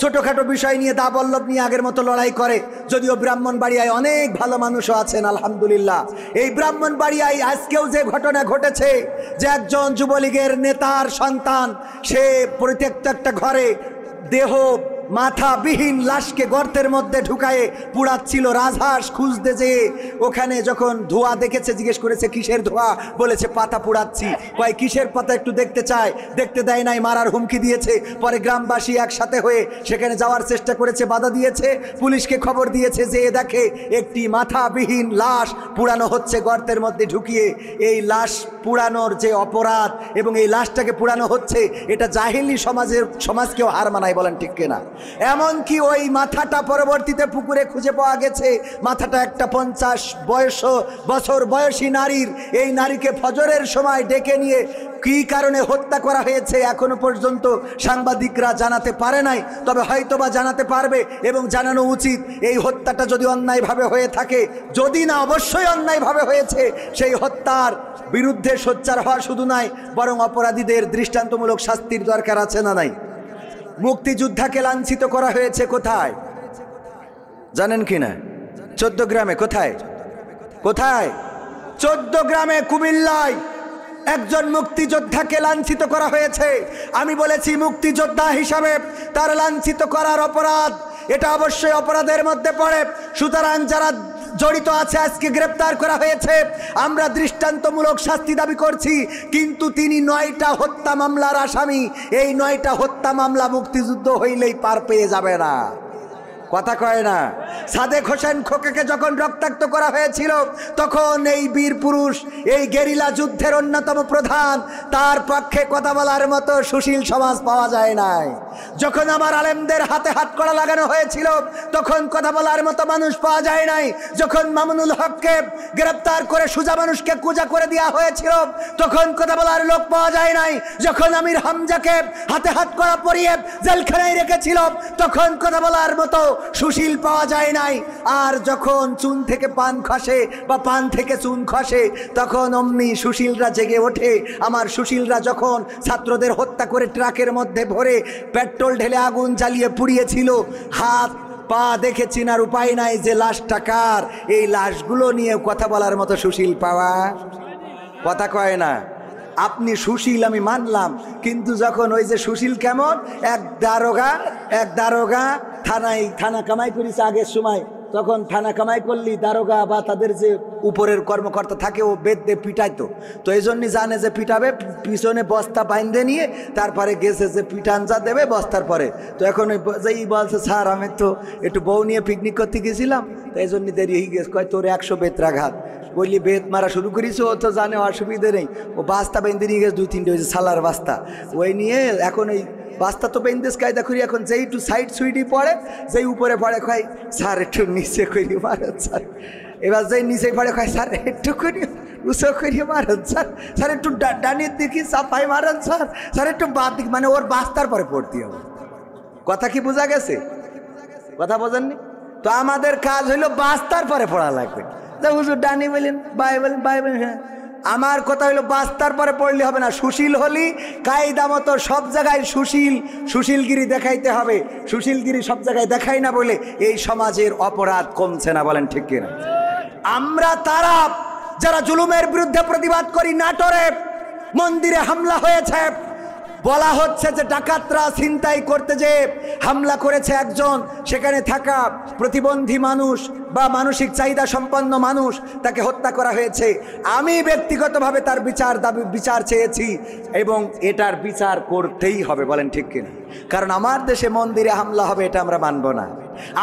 ছোটোখাটো বিষয় নিয়ে দাবল্লভ নিয়ে আগের মতো লড়াই করে, যদিও ব্রাহ্মণবাড়িয়ায় অনেক ভালো মানুষও আছেন আলহামদুলিল্লাহ। এই ব্রাহ্মণবাড়িয়ায় আজকেও যে ঘটনা ঘটেছে, যে একজন যুবলীগের নেতার সন্তান, সে প্রত্যেকটা একটা ঘরে দেহ মাথাবিহীন লাশকে গর্তের মধ্যে ঢুকায়ে পুড়াচ্ছিল। রাজহাঁস খুঁজতে যেয়ে ওখানে যখন ধোঁয়া দেখেছে, জিজ্ঞেস করেছে কিসের ধোঁয়া, বলেছে পাতা পুড়াচ্ছি। কয় কিসের পাতা একটু দেখতে চায়, দেখতে দেয় নাই, মারার হুমকি দিয়েছে। পরে গ্রামবাসী একসাথে হয়ে সেখানে যাওয়ার চেষ্টা করেছে, বাধা দিয়েছে, পুলিশকে খবর দিয়েছে, যে দেখে একটি মাথাবিহীন লাশ পুড়ানো হচ্ছে গর্তের মধ্যে ঢুকিয়ে। এই লাশ পুড়ানোর যে অপরাধ এবং এই লাশটাকে পুড়ানো হচ্ছে, এটা জাহিলি সমাজকেও হার মানায়, বলেন ঠিক কিনা? এমনকি ওই মাথাটা পরবর্তীতে পুকুরে খুঁজে পাওয়া গেছে। মাথাটা একটা 50 বছর বয়সী নারীর। এই নারীকে ফজরের সময় ডেকে নিয়ে কী কারণে হত্যা করা হয়েছে এখনো পর্যন্ত সাংবাদিকরা জানাতে পারে নাই, তবে হয়তোবা জানাতে পারবে এবং জানানো উচিত। এই হত্যাটা যদি অন্যায়ভাবে হয়ে থাকে, যদি না অবশ্যই অন্যায়ভাবে হয়েছে, সেই হত্যার বিরুদ্ধে সোচ্চার হওয়া শুধু নয়, বরং অপরাধীদের দৃষ্টান্তমূলক শাস্তির দরকার আছে না নাই? মুক্তিযোদ্ধাকে লাঞ্ছিত করা হয়েছে কোথায় জানেন কি না? 14 গ্রামে। কোথায়? 14 গ্রামে, কুমিল্লায় একজন মুক্তিযোদ্ধাকে লাঞ্ছিত করা হয়েছে। আমি বলেছি মুক্তিযোদ্ধা হিসাবে তার লাঞ্ছিত করার অপরাধ, এটা অবশ্যই অপরাধের মধ্যে পড়ে। সুতরাং যারা জড়িত আছে আজকে গ্রেপ্তার করা হয়েছে, আমরা দৃষ্টান্তমূলক শাস্তি দাবি করছি। কিন্তু তিনি 9টা হত্যা মামলার আসামি। এই 9টা হত্যা মামলা মুক্তিযুদ্ধ হইলেই পার পেয়ে যাবে না। কথা কয় না? সাদেক হোসেন খোকাকে যখন রক্তাক্ত করা হয়েছিল, তখন এই বীর পুরুষ, এই গেরিলা যুদ্ধের অন্যতম প্রধান, তার পক্ষে কথা বলার মতো সুশীল সমাজ পাওয়া যায় নাই। যখন আমার আলেমদের হাতে হাত কড়া লাগানো হয়েছিল, তখন কথা বলার মতো মানুষ পাওয়া যায় নাই। যখন মামুনুল হককে গ্রেপ্তার করে সুজা মানুষকে কুজা করে দেওয়া হয়েছিল, তখন কথা বলার লোক পাওয়া যায় নাই। যখন আমির হামজাকে হাতে হাত কড়া পরিয়ে জেলখানায় রেখেছিল, তখন কথা বলার মতো সুশীল পাওয়া যায় নাই। আর যখন চুন থেকে পান খসে বা পান থেকে চুন খসে, তখন অমনি সুশীলরা জেগে ওঠে। আমার সুশীলরা যখন ছাত্রদের হত্যা করে ট্রাকের মধ্যে ভরে পেট্রোল ঢেলে আগুন জ্বালিয়ে পুড়িয়েছিল, হাত পা দেখে চিনার উপায় নাই যে লাশটা কার। এই লাশগুলো নিয়ে কথা বলার মতো সুশীল পাওয়া, কথা কয় না? আপনি সুশীল আমি মানলাম, কিন্তু যখন ওই যে সুশীল কেমন, এক দারোগা থানা কামাই করেছে আগের সময়, তখন থানা কামাই করলি দারোগা বা তাদের যে উপরের কর্মকর্তা থাকে, ও বেদ দিয়ে পিটাইতো। তো এই জন্যই জানে যে পিটাবে, পিছনে বস্তা বাইন্ধে নিয়ে তারপরে গেছে যে পিঠান যা দেবে বস্তার পরে। তো এখন যেই বলছে স্যার আমি তো একটু বউ নিয়ে পিকনিক করতে গেছিলাম, তো এই জন্য দেরি হয়ে গেছে। কয় তোর 100 বেত্রাঘাত। বললি বেত মারা শুরু করিস, ও তো জানে অসুবিধে নেই। ও বাস্তা বেঁধে নিয়ে গেছে 2-3টে, হয়েছে সালার বাস্তা। ওই নিয়ে এখন এই বাস্তা তো বেঁধেস কায়দা করি, এখন যেই একটু সাইড সুইডি পড়ে, যেই উপরে পড়ে কয় স্যার একটু নিচে করি মারেন স্যার। এবার যেই নিচে পড়ে কয় স্যার একটু করি উঁচু করিয়ে মারেন স্যার, স্যার একটু ডানির দিকে চাপাই মারেন স্যার, স্যার একটু বাদ দিক, মানে ওর বাস্তার পরে পড়তে হবে। কথা কি বোঝা গেছে? কথা বোঝেননি? তো আমাদের কাজ হইলো বাস্তার পরে পড়া লাগবে। হুজুর ডানি বলেন, বাই বলেন, বাই বলেন, হ্যাঁ। আমার কথা হইলো বাস্তার পরে পড়লে হবে না। সুশীল হলি কায়দা মতো সব জায়গায় সুশীলগিরি দেখাইতে হবে। সুশীলগিরি সব জায়গায় দেখাই না বলে এই সমাজের অপরাধ কমছে না, বলেন ঠিক কিনা? আমরা তারা যারা জুলুমের বিরুদ্ধে প্রতিবাদ করি, নাটোরে মন্দিরে হামলা হয়েছে, বলা হচ্ছে যে ডাকাতরা ছিনতাই করতে যে হামলা করেছে একজন, সেখানে থাকা প্রতিবন্ধী মানুষ বা মানসিক চাহিদা সম্পন্ন মানুষ, তাকে হত্যা করা হয়েছে। আমি ব্যক্তিগতভাবে তার বিচার চেয়েছি এবং এটার বিচার করতেই হবে, বলেন ঠিক কিনা? কারণ আমার দেশে মন্দিরে হামলা হবে এটা আমরা মানব না।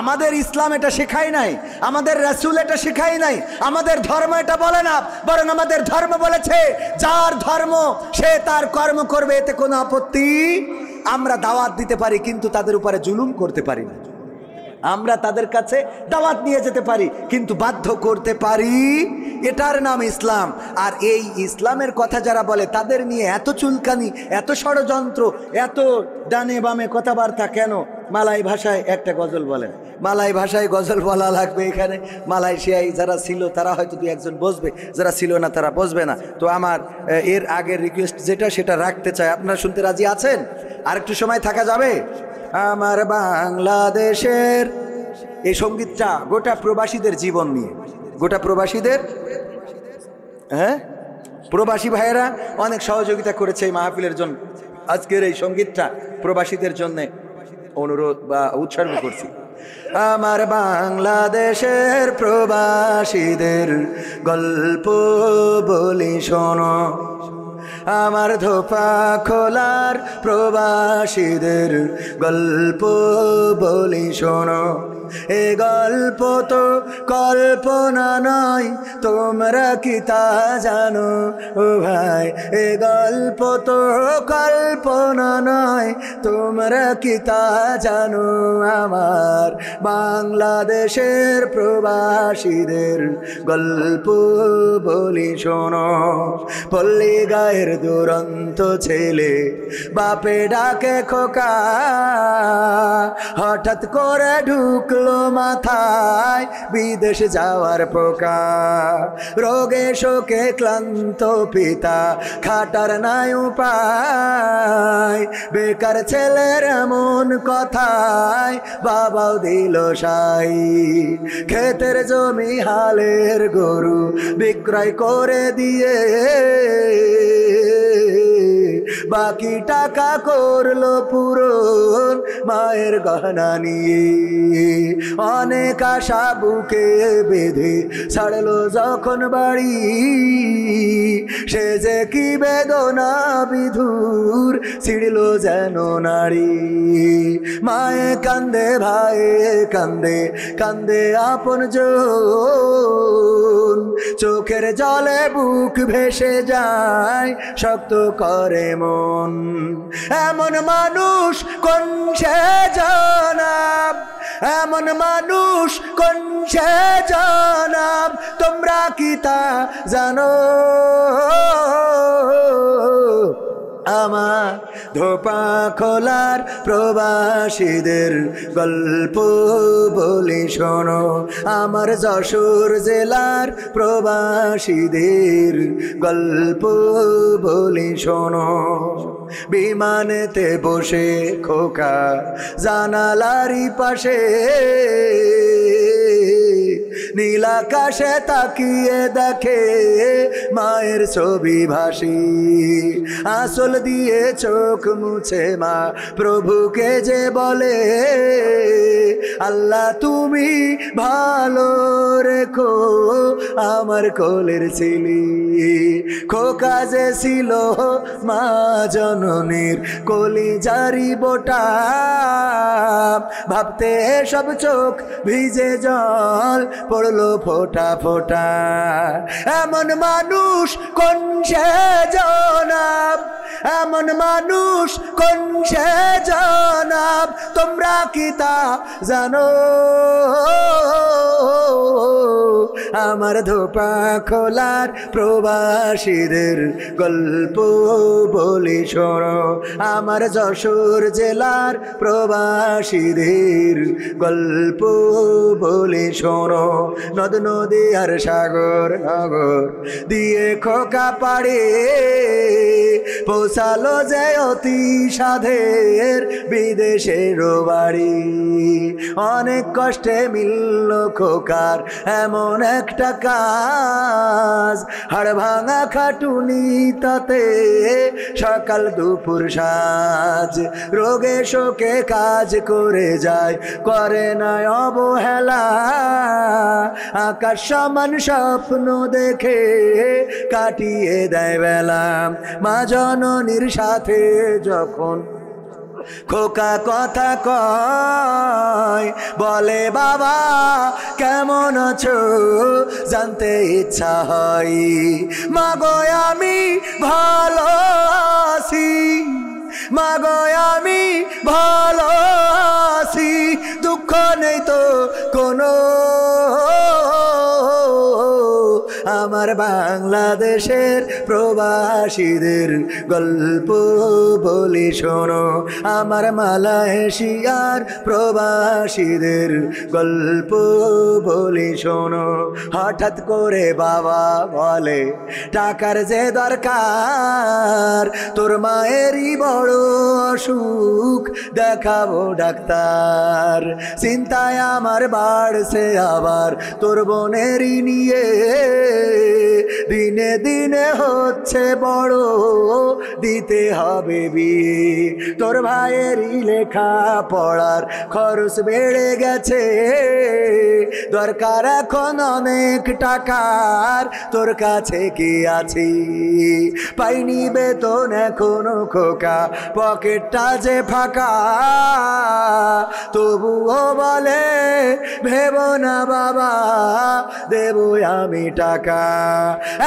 আমাদের ইসলাম এটা শেখায় নাই, আমাদের রাসূল এটা শেখায় নাই, আমাদের ধর্ম এটা বলে না। বরং আমাদের ধর্ম বলেছে যার ধর্ম সে তার কর্ম করবে, এতে কোনো আপত্তি। আমরা দাওয়াত দিতে পারি কিন্তু তাদের উপরে জুলুম করতে পারি না। আমরা তাদের কাছে দাওয়াত নিয়ে যেতে পারি কিন্তু বাধ্য করতে পারি, এটার নাম ইসলাম। আর এই ইসলামের কথা যারা বলে তাদের নিয়ে এত চুলকানি, এত ষড়যন্ত্র, এত ডানে বামে কথাবার্তা কেন? মালাই ভাষায় একটা গজল বলেন, মালাই ভাষায় গজল বলা লাগবে এখানে। মালয়েশিয়ায় যারা ছিল তারা হয়তো 2-1 বসবে, যারা ছিল না তারা বসবে না। তো আমার এর আগের রিকোয়েস্ট যেটা সেটা রাখতে চাই। আপনারা শুনতে রাজি আছেন? আর একটু সময় থাকা যাবে? আমার বাংলাদেশের এই সঙ্গীতটা গোটা প্রবাসীদের জীবন নিয়ে, গোটা প্রবাসীদের, হ্যাঁ, প্রবাসী ভাইয়েরা অনেক সহযোগিতা করেছে এই মাহফিলের জন্য। আজকের এই সঙ্গীতটা প্রবাসীদের জন্য অনুরোধ বা উৎসর্গ করছি। আমার বাংলাদেশের প্রবাসীদের গল্প বলি শোনো, আমার ধোপা খোলার প্রবাসীদের গল্প বলি শোনো। এ গল্প তো কল্পনা নয়, তোমরা কি তা জানো ও ভাই? এ গল্প তো কল্পনা নয়, তোমরা কি তা জানো? আমার বাংলাদেশের প্রবাসীদের গল্প বলি শোনো। পল্লী গায়ের দুরন্ত ছেলে বাপে ডাকে খোকা, হঠাৎ করে ঢুকলো মাথায় বিদেশ যাওয়ার পোকা। রোগে শোকে ক্লান্ত পিতা খাটার নাই উপায়, বেকার ছেলের এমন কথায় বাবাও দিল সাই। ক্ষেতের জমি হালের গরু বিক্রয় করে দিয়ে বাকি টাকা করলো পূরণ মায়ের গহনা নিয়ে। অনেক আশা বুকে বেঁধে ছাড়লো যখন বাড়ি, সে যে কি বেদনা বিধুর ছিড়লো যেন নারী। মায়ে কান্দে, ভাইয়ে কান্দে, কান্দে আপনজন, চোখের জলে বুক ভেসে যায়, শক্ত করে মন। এমন মানুষ কোন সে জনাব, এমন মানুষ কোন সে জনাব, তোমরা কি তা জানো? আমার ধোপা খোলার প্রবাসীদের গল্প বলি শোনো, আমার যশোর জেলার প্রবাসীদের গল্প বলি শোনো। বিমানেতে বসে খোকা জানালারি পাশে নীল আকাশে তাকিয়ে দেখে মায়ের ছবি ভাসি আঁচল দিয়ে চোখ মুছে মা প্রভুকে যে বলে আল্লাহ তুমি ভালো রেখো আমার কোলের ছিলি খোকা যে ছিল মা জননীর কলিজারি বোটা ভাবতে সব চোখ ভিজে জল পড়লো ফোঁটা ফোঁটা এমন মানুষ কোন সে জনাব এমন মানুষ কোন সে জনাব তোমরা কি তা জানো আমার ধোপা খোলার প্রবাসীদের গল্প বলি শোনো আমার যশোর জেলার প্রবাসীদের গল্প বলি শোনো নদ নদী আর সাগর নগর দিয়ে খোকা পাড়ে পৌঁছালো যে অতি সাধের বিদেশের বাড়ি অনেক কষ্টে মিলল খোকার এমন একটা কাজ হাড় ভাঙা খাটুনি তাতে সকাল দুপুর সাজ রোগে শোকে কাজ করে যায় করে না অবহেলা আকাশ সমান স্বপ্ন দেখে কাটিয়ে দেয় বেলা মা জননীর সাথে যখন খোকা কথা কয় বলে বাবা কেমন আছো জানতে ইচ্ছা হয় মাগো আমি ভালো আছি মাগো আমি ভালো আছি দুঃখ নেই তো কোনো আমার বাংলাদেশের প্রবাসীদের গল্প বলি শোনো আমার মালয়েশিয়ার প্রবাসীদের গল্প বলি শোনো হঠাৎ করে বাবা বলে টাকার যে দরকার তোর মায়েরই বড় অসুখ দেখাবো ডাক্তার চিন্তায় আমার বাড়ছে আবার তোর বোনেরই নিয়ে দিনে দিনে হচ্ছে বড় দিতে হবে বিয়ে তোর ভাইয়েরই লেখা পড়ার খরচ বেড়ে গেছে দরকার এখন অনেক টাকার তোর কাছে কি আছি পাইনি বেতন এখনো খোকা পকেটটা যে ফাঁকা তবুও বলে ভেবো না বাবা দেবো আমি টাকা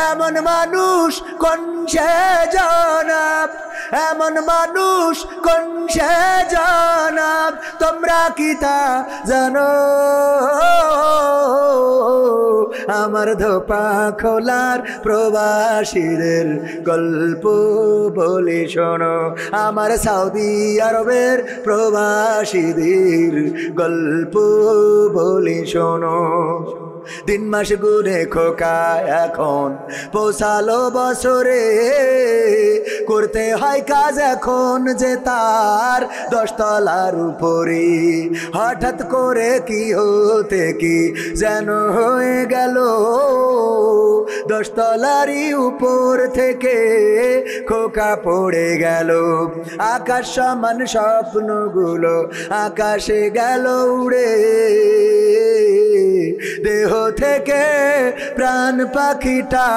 এমন মানুষ কোন সে জনাব এমন মানুষ কোন সে জনাব তোমরা কি তা জানো আমার ধোপা খোলার প্রবাসীদের গল্প বলে শোনো আমার সৌদি আরবের প্রবাসীদের গল্প বলে শোনো দিন মাস গুনে খোকা এখন পৌঁছালো বছরে করতে হয় কাজ এখন যে তার 10 তলার উপরে হঠাৎ করে কি হতে কি যেন হয়ে গেল 10 তলারই উপর থেকে খোকা পড়ে গেল আকাশ সমান স্বপ্নগুলো আকাশে গেল উড়ে দেহ থেকে প্রাণ পাখিটা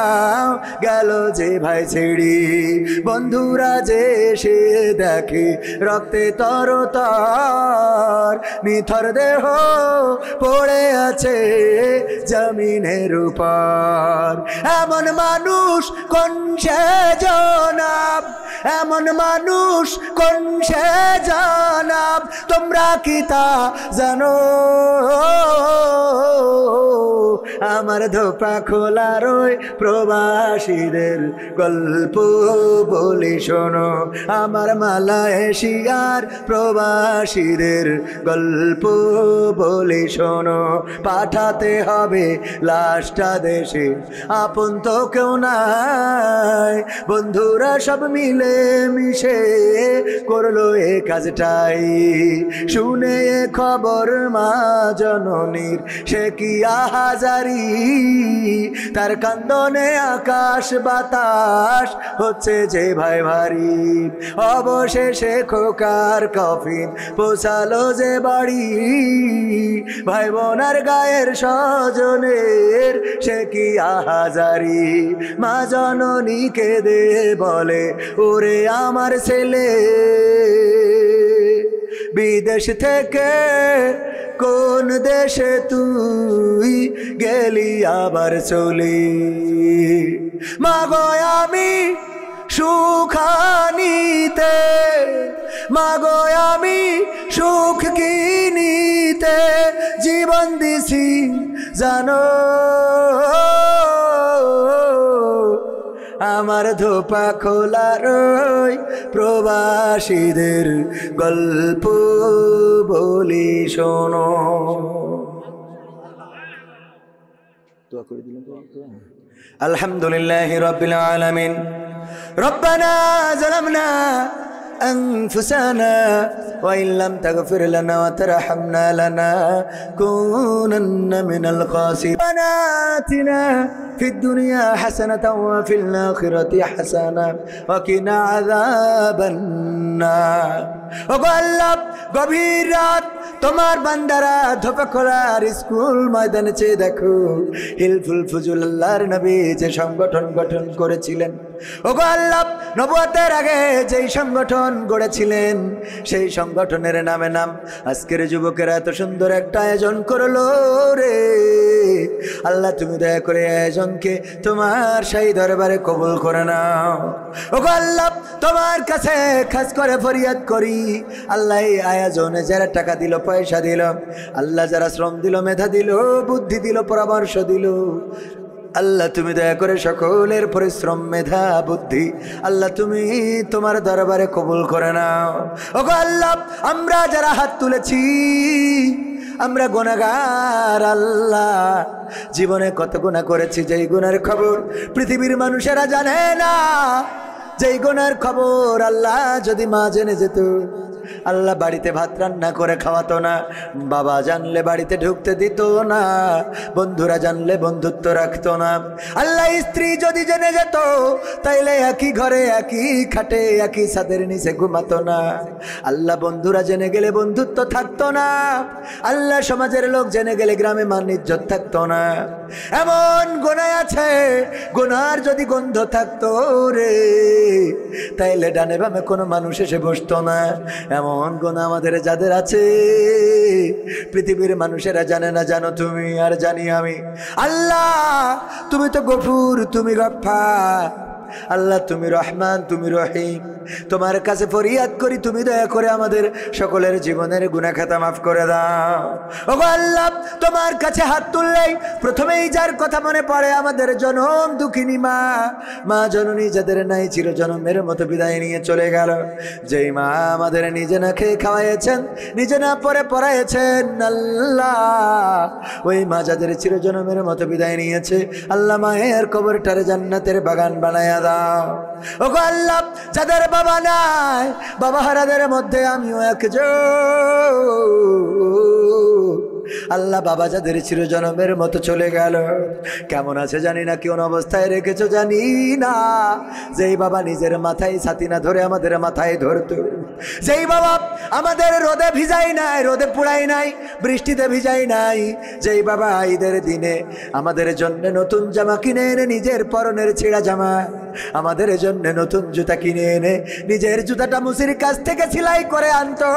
গেল যে ভাই ছেড়ি বন্ধুরা যে এসে দেখে রক্তে তরতর নিথর দেহ পড়ে আছে জমিনের উপর এমন মানুষ কোন সে জনাব এমন মানুষ কোন সে জনাব তোমরা কি তা জানো আমার ধোপা খোলার ওই প্রবাসীদের গল্প বলি শোনো আমার মালয়েশিয়ার প্রবাসীদের গল্প বলি শোনো পাঠাতে হবে লাশটা দেশে আপন তো কেউ নাই বন্ধুরা সব মিলে মিশে করলো এ কাজটাই। শুনে এ খবর মা জননীর সে কি আহাজারি, তার কান্দনে আকাশ বাতাস হচ্ছে যে ভাই ভারী। অবশেষে খোকার কফিন পৌঁছালো যে বাড়ি, ভাই বোনার গায়ের স্বজনের সে কি আহাজারি। মা জননী কেঁদে বলে ওরে আমার ছেলে, বিদেশ থেকে কোন দেশে তুই গেলি আবার চলি। মাগো আমি সুখানিতে, মাগো আমি সুখ কিনিতে জীবন দিছি জানো, আমার ধোপা খোলার প্রবাসীদের গল্প বলি শোনো। আলহামদুলিল্লাহি রাব্বিল আলামিন। রব্বানা যালামনা أنفسنا وإن لم تغفر لنا وترحمنا لنكونن من الخاسرين. ربنا آتنا في الدنيا حسنة وفي الآخرة حسنة وقنا عذاب النار. وقال গভীর রাত তোমার বান্দারা ধোপা খোলার স্কুল ময়দানে চেয়ে দেখো হিলফুল ফুজুল আল্লাহর নবী যে সংগঠন গঠন করেছিলেন। ওগো আল্লাহ, নবুয়তের আগে যেই সংগঠন গড়েছিলেন সেই সংগঠনের নামে নাম আজকের যুবকেরা এত সুন্দর একটা আয়োজন করলো রে আল্লাহ, তুমি দয়া করে আয়োজনকে তোমার সেই দরবারে কবুল করে নাও। ওগো আল্লাহ, তোমার কাছে খাস করে ফরিয়াদ করি আল্লাহ, এই আয়োজনে যারা টাকা দিল, পয়সা দিল, আল্লাহ যারা শ্রম দিল, মেধা দিল, বুদ্ধি দিল, পরামর্শ দিল, আল্লাহ তুমি দয়া করে সকলের পরিশ্রম, মেধা, বুদ্ধি আল্লাহ তুমি তোমার দরবারে কবুল করে নাও। ওগো আল্লাহ, আমরা যারা হাত তুলেছি আমরা গুনাহগার আল্লাহ, জীবনে কত গুনাহ করেছি যেই গুনার খবর পৃথিবীর মানুষেরা জানে না, যেই গুনার খবর আল্লাহ যদি মা জেনে যেত আল্লাহ বাড়িতে ভাত রান্না করে খাওয়াতো না, বাবা জানলে বাড়িতে ঢুকতে দিত না, বন্ধুরা জানলে বন্ধুত্ব রাখতো না, আল্লাহ স্ত্রী যদি জেনে যেত তাইলে একই ঘরে একই খাটে একই ছাদের নিচে ঘুমাতো না, আল্লাহ বন্ধুরা জেনে গেলে বন্ধুত্ব থাকতো না, আল্লাহ সমাজের লোক জেনে গেলে গ্রামে মান ইজ্জত থাকতো না। এমন গুনাহ আছে, গুনার যদি গন্ধ থাকতো রে তাইলে ডানে বামে কোনো মানুষ এসে বসতো না। এমন গুনাহ আমাদের যাদের আছে পৃথিবীর মানুষেরা জানে না, জানো তুমি আর জানি আমি। আল্লাহ তুমি তো গফুর, তুমি গফফার, আল্লাহ তুমি রহমান, তুমি রহিম, তোমার কাছে ফরিয়াদ করি তুমি দয়া করে আমাদের সকলের জীবনের গুনাহ খাতা মাফ করে দাও। ওগো আল্লাহ, তোমার কাছে হাত তুললেই প্রথমেই যার কথা মনে পড়ে আমাদের জনম দুঃখিনী মা, মা জননী যাদের নাই চির জনমের মতো বিদায় নিয়ে চলে গেল, যেই মা আমাদের নিজে না খেয়ে খাওয়াইছেন, নিজে না পরে পড়াইছেন, আল্লাহ ওই মা যাদের চির জনমের মতো বিদায় নিয়েছে আল্লাহ মায়ের কবরটারে জান্নাতের বাগান বানায়া দাও। ওগো আল্লাহ, যাদের বাবা নাই, বাবা হারাদের মধ্যে আমিও একজন, আল্লাহ বাবা যাদের চিরজনমের মতো চলে গেল, কেমন আছে জানি না, কোন অবস্থায় রেখেছো জানি না, যেই বাবা নিজের মাথায় ছাতি না ধরে আমাদের মাথায় ধরতো, যেই বাবা আমাদের রোদে ভিজাই নাই, রোদে পুড়াই নাই, বৃষ্টিতে ভিজাই নাই, যেই বাবা ঈদের দিনে আমাদের জন্য নতুন জামা কিনে এনে নিজের পরনের ছেঁড়া জামা আমাদের জন্য নতুন জুতা কিনে এনে নিজের জুতাটা মুসির কাছ থেকে সেলাই করে আনতো,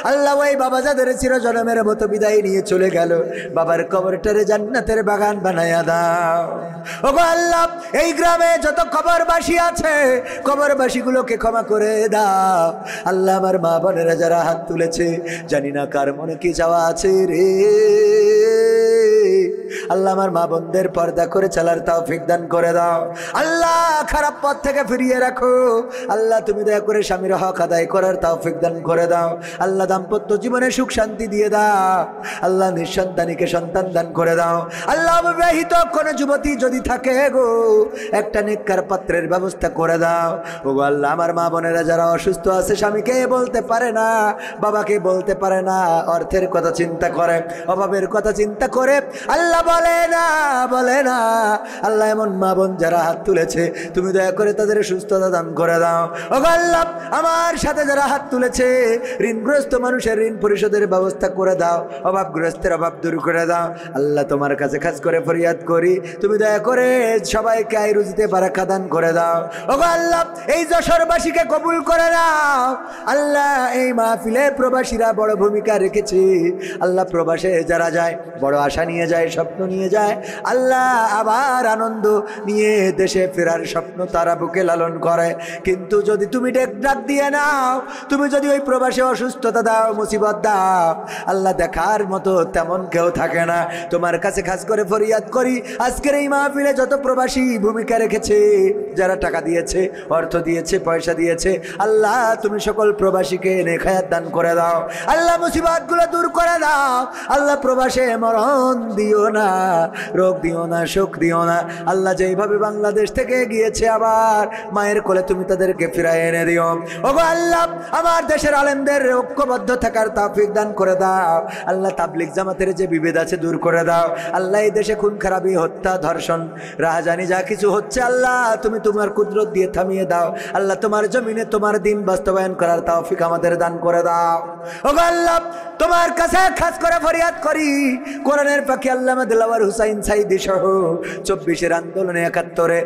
আল্লাহ ওই বাবা যাদের চিরজনমের মতো বিদায় নিয়ে চলে গেল, বাবার কবরটারে জান্নাতের বাগান বানায়া দাও। ওগো আল্লাহ, এই গ্রামে যত কবরবাসী আছে কবরবাসীগুলোকে ক্ষমা করে দাও। আল্লাহ আমার মা বোনেরা যারা হাত তুলেছে জানি না কার মনে কি যাওয়া আছে রে, আল্লাহ আমার মা বোনদের পর্দা করে চলার তৌফিক দান করে দাও আল্লাহ, খারাপ পথ থেকে ফিরিয়ে রাখো আল্লাহ, তুমি দয়া করে স্বামীর হক আদায় করার তৌফিক দান করে দাও আল্লাহ, দাম্পত্য জীবনে সুখ শান্তি দিয়ে দাও আল্লাহ, নিঃসন্তানীকে সন্তান দান করে দাও আল্লাহ, অবিবাহিত কোন যুবতী যদি থাকে গো একটা নেককার পাত্রের ব্যবস্থা করে দাও ও আল্লাহ, আমার মা বোনেরা যারা অসুস্থ আছে, স্বামীকে বলতে পারে না, বাবাকে বলতে পারে না, অর্থের কথা চিন্তা করে, অভাবের কথা চিন্তা করে আল্লাহ বলে না আল্লাহ, এমন মা বোন যারা হাত তুলেছে তুমি দয়া করে তাদের সুস্থতা দান করে দাও ও আল্লাহ, আমার সাথে যারা হাত তুলেছে ঋণগ্রস্ত মানুষের ঋণ পরিশোধের ব্যবস্থা করে দাও, অভাবগ্রস্তের অভাব দূর করে দাও আল্লাহ, তোমার কাছে খাস করে ফরিয়াদ করি তুমি দয়া করে সবাইকে আয় রুজিতে বারাকা দান করে দাও ও আল্লাহ, এই যশোরবাসীকে কবুল করে নাও আল্লাহ, এই মাহফিলে প্রবাসীরা বড় ভূমিকা রেখেছে আল্লাহ, প্রবাসে যারা যায় বড় আশা নিয়ে যায়, স্বপ্ন নিয়ে যায় আল্লাহ, আবার আনন্দ নিয়ে দেশে ফেরার স্বপ্ন তারা বুকে লালন করে, কিন্তু যদি তুমি ডাক দিয়ে নাও, তুমি যদি ওই প্রবাসে অসুস্থতা দাও, মুসিবত দাও আল্লাহ, দেখার মতো তেমন কেউ থাকে না। তোমার কাছে খাস করে ফরিয়াদ করি আজকের এই মাহফিলে যত প্রবাসী ভূমিকা রেখেছে, যারা টাকা দিয়েছে, অর্থ দিয়েছে, পয়সা দিয়েছে আল্লাহ, তুমি সকল প্রবাসীকে নেখায়াত দান করে দাও আল্লাহ, মুসিবতগুলো দূর করে দাও আল্লাহ, প্রবাসে মরণ দিও না, রোগ দিও না, শোক দিও না আল্লাহ, যেইভাবে বাংলাদেশ থেকে গিয়েছে আবার মায়ের কোলে তুমি তাদেরকে ফিরায় এনে দিও ওগো আল্লাহ, আমার দেশের আলেমদের ঐক্যবদ্ধ থাকার তৌফিক দান করে দাও আল্লাহ, তাবলিগ জামাতের যে বিভেদ আছে দূর করে দাও আল্লাহ, এই দেশে খুন খারাপি, হত্যা, ধর্ষণ, রাহাজানি যা কিছু হচ্ছে আল্লাহ, তুমি তোমার কুদরত দিয়ে থামিয়ে দাও আল্লাহ, তোমার জমিনে তোমার দিন বাস্তবায়ন করার তৌফিক আমাদের দান করে দাও ওগো আল্লাহ, তোমার কাছে খাস করে ফরিয়াদ করি কোরআনের পাখি আল্লামা দিলওয়ার হুসাইন সাইদি সহ 24-এর আন্দোলনে, 71-এ,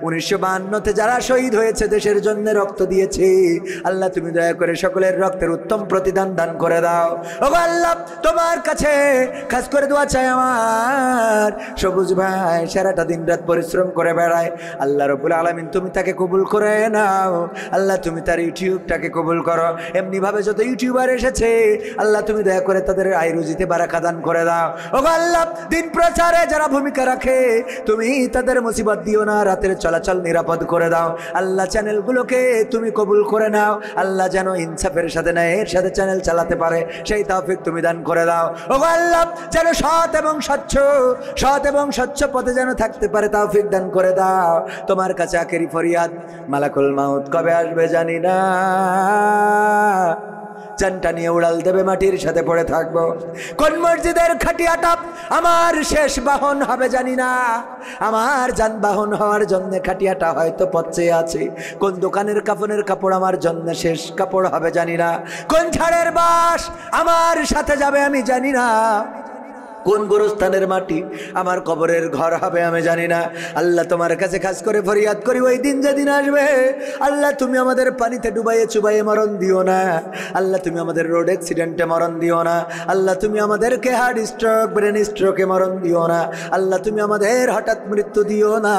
1952-তে যারা শহীদ হয়েছে, দেশের জন্য রক্ত দিয়েছে আল্লাহ, তুমি দয়া করে সকলের রক্তের উত্তম প্রতিদান দান করে দাও ওগো আল্লাহ, তোমার কাছে খাস করে দোয়া চাই আমার সবুজ ভাই সারাটা দিন রাত পরিশ্রম করে বেড়ায় আল্লাহ রব্বুল আলামিন তুমি তাকে কবুল করে নাও আল্লাহ, তুমি তার ইউটিউবটাকে কবুল করো, এমনিভাবে যত ইউটিউবার এসেছে আল্লাহ, তুমি দয়া করে তাদের আয় রুজিতে বারাকা দান করে দাও ওগো আল্লাহ, দিন প্রচারে যারা ভূমিকা রাখে তুমি তাদের মুসিবত দিও না, রাতের চলাচল নিরাপদ করে দাও আল্লাহ, চ্যানেলগুলোকে তুমি কবুল করে নাও আল্লাহ, যেন ইনসাফের সাথে ন্যায়ের সাথে চ্যানেল চালাতে পারে সেই তৌফিক তুমি দান করে দাও ওগো আল্লাহ, যেন সৎ এবং স্বচ্ছ পথে যেন থাকতে পারে তৌফিক দান করে দাও। তোমার কাছে আখেরি ফরিয়াদ, মালাকুল মাউত কবে আসবে জানি না, জানটা নিয়ে উড়াল দেবে, মাটির সাথে পড়ে থাকবো, কোন মসজিদের খাটিয়াটা আমার শেষ বাহন হবে জানি না, আমার যানবাহন হওয়ার জন্য খাটিয়াটা হয়তো পচে আছে, কোন দোকানের কাফনের কাপড় আমার জন্য শেষ কাপড় হবে জানি না, কোন ঝাড়ের বাস আমার সাথে যাবে আমি জানি না, কোন গোরস্থানের মাটি আমার কবরের ঘর হবে আমি জানি না আল্লাহ, তোমার কাছে খাস করে ফরিয়াদ করি ওই দিন যেদিন আসবে আল্লাহ, তুমি আমাদের পানিতে ডুবাইয়ে চুবাইয়ে মরণ দিও না আল্লাহ, তুমি আমাদের রোড অ্যাক্সিডেন্টে মরণ দিও না আল্লাহ, তুমি আমাদেরকে হার্ট স্ট্রোক, ব্রেন স্ট্রোকে মরণ দিও না আল্লাহ, তুমি আমাদের হঠাৎ মৃত্যু দিও না,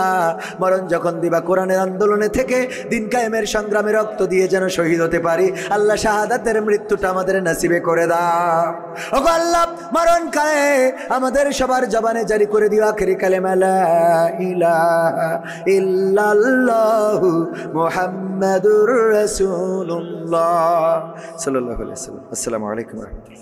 মরণ যখন দিবা কোরআনের আন্দোলনে থেকে দিন কায়েমের সংগ্রামে রক্ত দিয়ে যেন শহীদ হতে পারি আল্লাহ, শাহাদাতের মৃত্যুটা আমাদের নসিবে করে দাও ওগো আল্লাহ, মরণ কালে আমাদের সবার জবানে জারি করে দিও আখেরি কালেমা লা ইলাহা ইল্লাল্লাহু মুহাম্মাদুর রাসূলুল্লাহ সাল্লাল্লাহু আলাইহি ওয়াসাল্লাম। আসসালামু আলাইকুম ওয়া রাহমাতুল্লাহ।